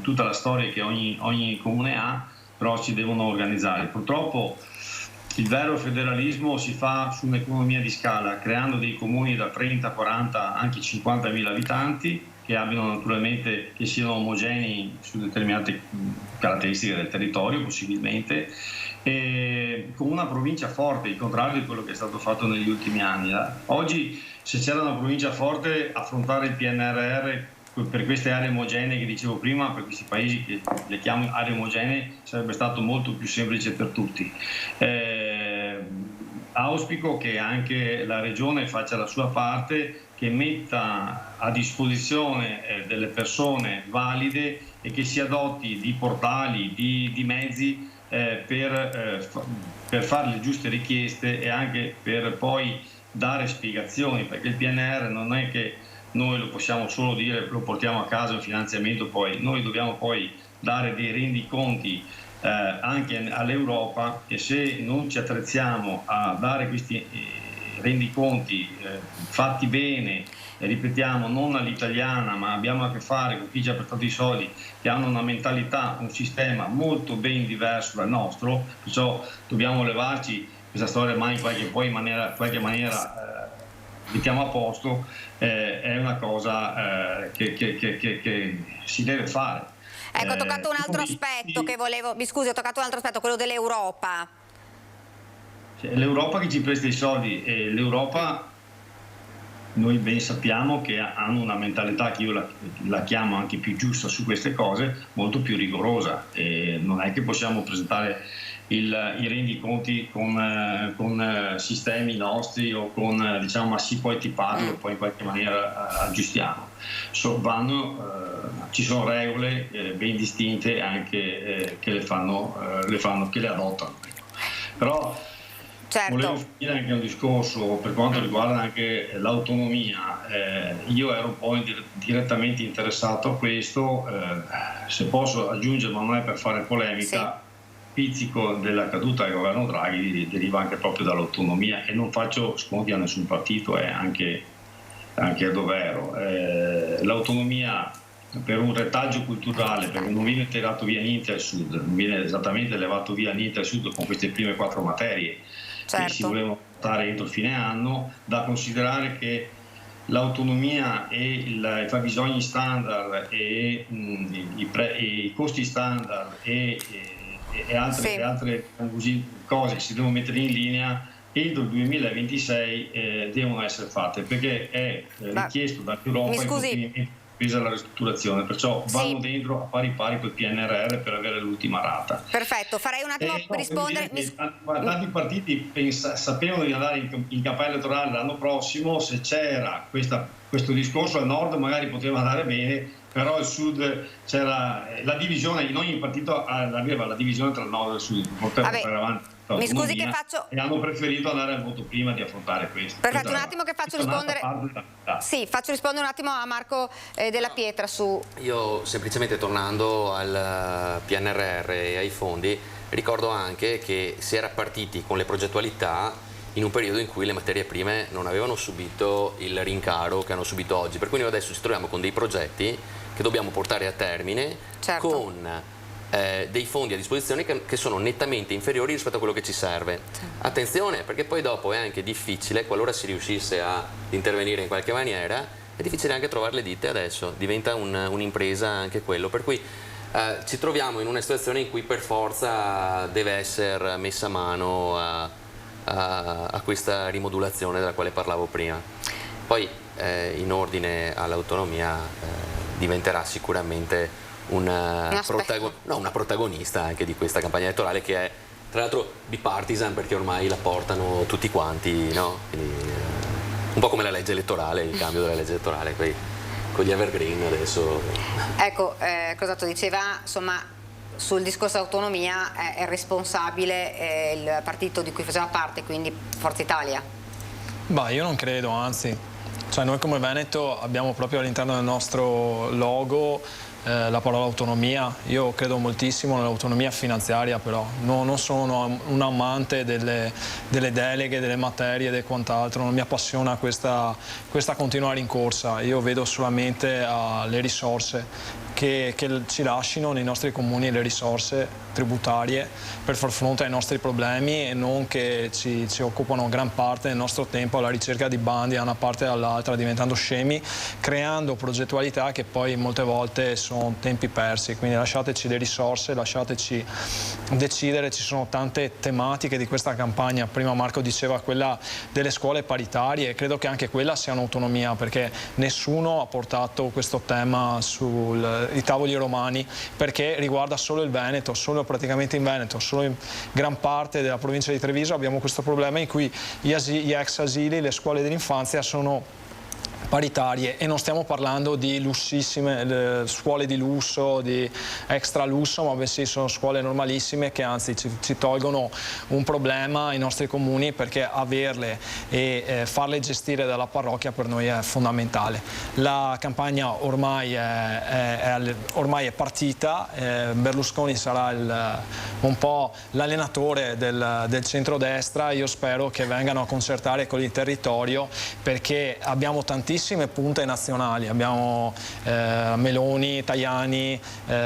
tutta la storia che ogni comune ha, però si devono organizzare. Purtroppo il vero federalismo si fa su un'economia di scala, creando dei comuni da 30, 40, anche 50.000 abitanti, che abbiano naturalmente, che siano omogenei su determinate caratteristiche del territorio possibilmente, e con una provincia forte, il contrario di quello che è stato fatto negli ultimi anni. Oggi, se c'era una provincia forte, affrontare il PNRR per queste aree omogenee che dicevo prima, per questi paesi che le chiamo aree omogenee, sarebbe stato molto più semplice per tutti. Auspico che anche la Regione faccia la sua parte, che metta a disposizione delle persone valide e che si adotti di portali, di mezzi per fare le giuste richieste e anche per poi dare spiegazioni, perché il PNR non è che noi lo possiamo solo dire, lo portiamo a casa un finanziamento, poi noi dobbiamo poi dare dei rendiconti anche all'Europa, e se non ci attrezziamo a dare questi rendiconti fatti bene, ripetiamo, non all'italiana, ma abbiamo a che fare con chi ci ha prestato i soldi, che hanno una mentalità, un sistema molto ben diverso dal nostro, perciò dobbiamo levarci questa storia mai in qualche maniera mettiamo a posto, è una cosa che si deve fare. Ecco, ho toccato un altro aspetto che volevo, mi scusi, ho toccato un altro aspetto, quello dell'Europa. L'Europa che ci presta i soldi, e l'Europa, noi ben sappiamo che hanno una mentalità che io la chiamo anche più giusta su queste cose, molto più rigorosa, e non è che possiamo presentare i rendiconti con sistemi nostri o con, diciamo, ma sì, poi ti parlo e poi in qualche maniera aggiustiamo. Ci sono regole ben distinte anche che le adottano. Però certo. Volevo finire anche un discorso per quanto riguarda anche l'autonomia. Io ero un po' direttamente interessato a questo, se posso aggiungere, ma non è per fare polemica, pizzico della caduta del governo Draghi deriva anche proprio dall'autonomia, e non faccio sconti a nessun partito, è anche a dovero. L'autonomia per un retaggio culturale, perché non viene tirato via niente al sud, non viene esattamente levato via niente al sud con queste prime 4 materie che si volevano portare entro fine anno, da considerare che l'autonomia e i fabbisogni standard e i costi standard e altre cose che si devono mettere in linea entro il 2026 devono essere fatte, perché è richiesto dall'Europa il contenimento spesa alla ristrutturazione, perciò vanno dentro a pari col PNRR per avere l'ultima rata. Perfetto, farei un attimo rispondere. Tanti partiti sapevano di andare in campagna elettorale l'anno prossimo, se c'era questo discorso al nord magari poteva andare bene, però al sud c'era la divisione, in ogni partito aveva la divisione tra il nord e il sud, poteva portare avanti. Mi scusi che faccio... E hanno preferito andare al voto prima di affrontare questo. Perfetto, un attimo che faccio rispondere... Sì, faccio rispondere un attimo a Marco Della Pietra su... Io semplicemente, tornando al PNRR e ai fondi, ricordo anche che si era partiti con le progettualità in un periodo in cui le materie prime non avevano subito il rincaro che hanno subito oggi, per cui noi adesso ci troviamo con dei progetti che dobbiamo portare a termine con dei fondi a disposizione che sono nettamente inferiori rispetto a quello che ci serve. Attenzione, perché poi dopo è anche difficile, qualora si riuscisse a intervenire in qualche maniera, è difficile anche trovare le ditte adesso, diventa un'impresa anche quello, per cui ci troviamo in una situazione in cui per forza deve essere messa mano a questa rimodulazione della quale parlavo prima. Poi in ordine all'autonomia diventerà sicuramente una protagonista anche di questa campagna elettorale, che è tra l'altro bipartisan, perché ormai la portano tutti quanti, no? Quindi, un po' come la legge elettorale, il cambio della legge elettorale con gli evergreen adesso. Ecco, Crosato diceva, insomma, sul discorso autonomia è responsabile il partito di cui faceva parte, quindi Forza Italia? Io non credo, anzi, cioè noi come Veneto abbiamo proprio all'interno del nostro logo la parola autonomia. Io credo moltissimo nell'autonomia finanziaria, però non sono un amante delle deleghe, delle materie e quant'altro, non mi appassiona questa continua rincorsa. Io vedo solamente le risorse che ci lasciano nei nostri comuni, le risorse tributarie per far fronte ai nostri problemi, e non che ci occupano gran parte del nostro tempo alla ricerca di bandi da una parte e dall'altra, diventando scemi, creando progettualità che poi molte volte sono tempi persi. Quindi lasciateci le risorse, lasciateci decidere. Ci sono tante tematiche di questa campagna, prima Marco diceva quella delle scuole paritarie, credo che anche quella sia un'autonomia, perché nessuno ha portato questo tema sui tavoli romani, perché riguarda solo il Veneto, solo praticamente in Veneto, solo in gran parte della provincia di Treviso abbiamo questo problema in cui gli ex asili, le scuole dell'infanzia sono paritarie, e non stiamo parlando di lussissime scuole di lusso, di extra lusso, ma bensì sono scuole normalissime che anzi ci tolgono un problema ai nostri comuni, perché averle e farle gestire dalla parrocchia per noi è fondamentale. La campagna ormai è partita, Berlusconi sarà un po' l'allenatore del centrodestra. Io spero che vengano a concertare con il territorio, perché abbiamo tantissime punte nazionali, abbiamo Meloni, Tajani,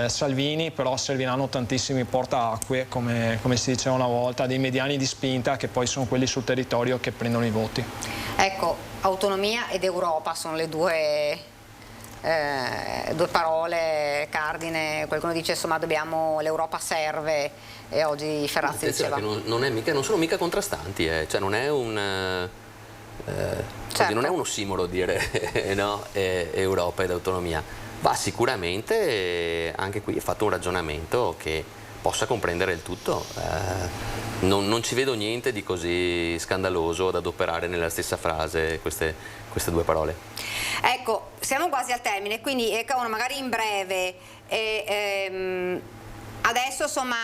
Salvini, però serviranno tantissimi portaacque, come si diceva una volta, dei mediani di spinta, che poi sono quelli sul territorio che prendono i voti. Ecco, autonomia ed Europa sono le due parole cardine. Qualcuno dice insomma l'Europa serve, e oggi Ferrazzi diceva che non sono mica contrastanti, cioè non è non è un ossimoro dire no, Europa ed autonomia. Va sicuramente anche qui fatto un ragionamento che possa comprendere il tutto. Non ci vedo niente di così scandaloso ad adoperare nella stessa frase queste due parole. Ecco, siamo quasi al termine, quindi magari in breve, adesso insomma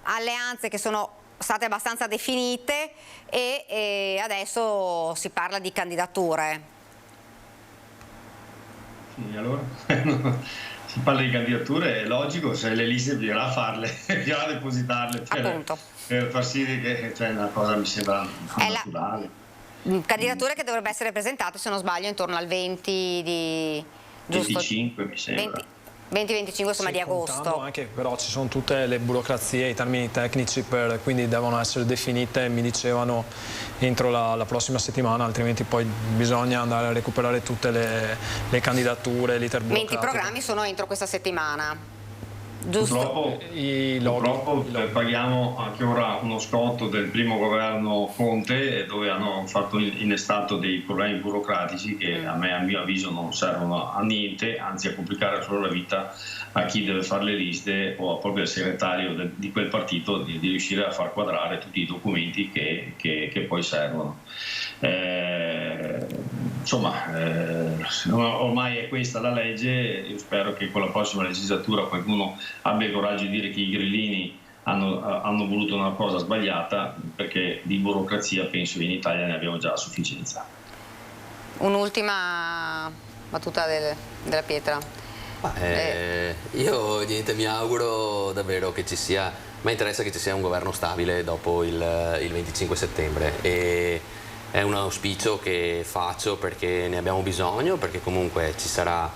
alleanze che sono state abbastanza definite e adesso si parla di candidature. Sì, allora si parla di candidature, è logico, se le liste bisognerà farle, bisognerà depositarle per far sì che una cosa mi sembra naturale. Candidature che dovrebbero essere presentate, se non sbaglio, intorno al 20 di... giusto? 25 mi sembra. 20-25 insomma di agosto. Anche però ci sono tutte le burocrazie, i termini tecnici, quindi devono essere definite, mi dicevano, entro la prossima settimana, altrimenti poi bisogna andare a recuperare tutte le candidature, l'iter burocratico. 20 programmi sono entro questa settimana. Giusto. Purtroppo paghiamo anche ora uno scotto del primo governo Conte, dove hanno fatto innestato dei problemi burocratici che a mio avviso non servono a niente, anzi a complicare solo la vita a chi deve fare le liste o proprio al segretario di quel partito di riuscire a far quadrare tutti i documenti che poi servono. Ormai è questa la legge. Io spero che con la prossima legislatura qualcuno abbia il coraggio di dire che i grillini hanno voluto una cosa sbagliata, perché di burocrazia penso che in Italia ne abbiamo già a sufficienza. Un'ultima battuta della Pietra. Io niente, mi auguro davvero che ci sia, mi interessa che ci sia un governo stabile dopo il 25 settembre e è un auspicio che faccio perché ne abbiamo bisogno, perché comunque ci sarà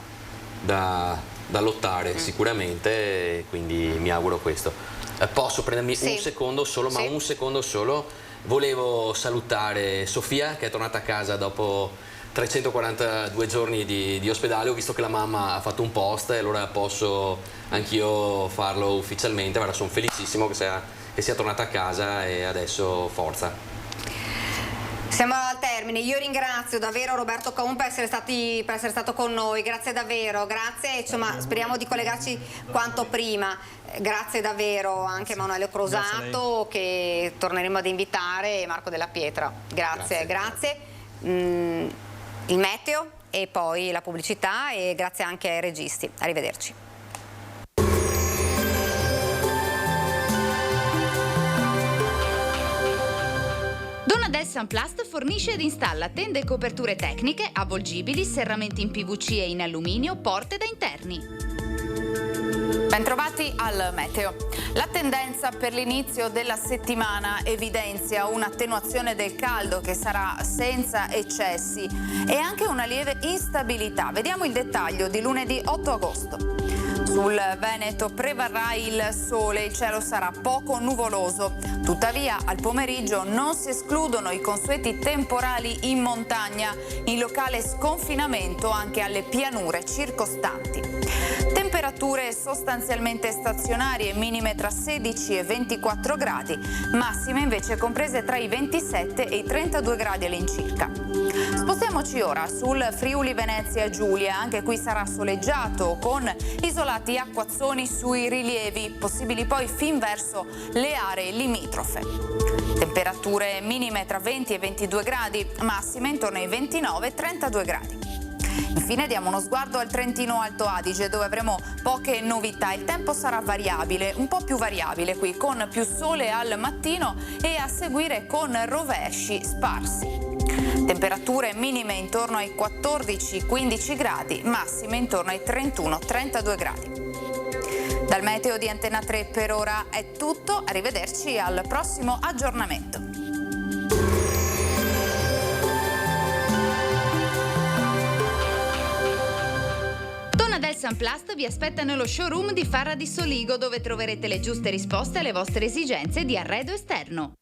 da lottare sicuramente, quindi mi auguro questo. Posso prendermi un secondo solo, ma un secondo solo? Volevo salutare Sofia, che è tornata a casa dopo 342 giorni di ospedale. Ho visto che la mamma ha fatto un post e allora posso anch'io farlo ufficialmente. Guarda, sono felicissimo che sia tornata a casa e adesso forza. Siamo al termine, io ringrazio davvero Roberto Caun per essere stato con noi, grazie davvero, grazie, insomma speriamo di collegarci quanto prima, grazie davvero anche a Emanuele Crosato che torneremo ad invitare, e Marco Della Pietra, grazie. Il meteo e poi la pubblicità e grazie anche ai registi, arrivederci. Donadel Sunplast fornisce ed installa tende e coperture tecniche, avvolgibili, serramenti in PVC e in alluminio, porte da interni. Bentrovati al meteo. La tendenza per l'inizio della settimana evidenzia un'attenuazione del caldo che sarà senza eccessi e anche una lieve instabilità. Vediamo il dettaglio di lunedì 8 agosto. Sul Veneto prevarrà il sole, il cielo sarà poco nuvoloso. Tuttavia al pomeriggio non si escludono i consueti temporali in montagna, in locale sconfinamento anche alle pianure circostanti. Temperature sostanzialmente stazionarie, minime tra 16 e 24 gradi, massime invece comprese tra i 27 e i 32 gradi all'incirca. Spostiamoci ora sul Friuli Venezia Giulia, anche qui sarà soleggiato con isolati acquazzoni sui rilievi, possibili poi fin verso le aree limitrofe. Temperature minime tra 20 e 22 gradi, massime intorno ai 29 e 32 gradi. Infine diamo uno sguardo al Trentino Alto Adige, dove avremo poche novità. Il tempo sarà variabile, un po' più variabile qui, con più sole al mattino e a seguire con rovesci sparsi. Temperature minime intorno ai 14-15 gradi, massime intorno ai 31-32 gradi. Dal meteo di Antenna 3 per ora è tutto, arrivederci al prossimo aggiornamento. Donadel Sunplast vi aspetta nello showroom di Farra di Soligo, dove troverete le giuste risposte alle vostre esigenze di arredo esterno.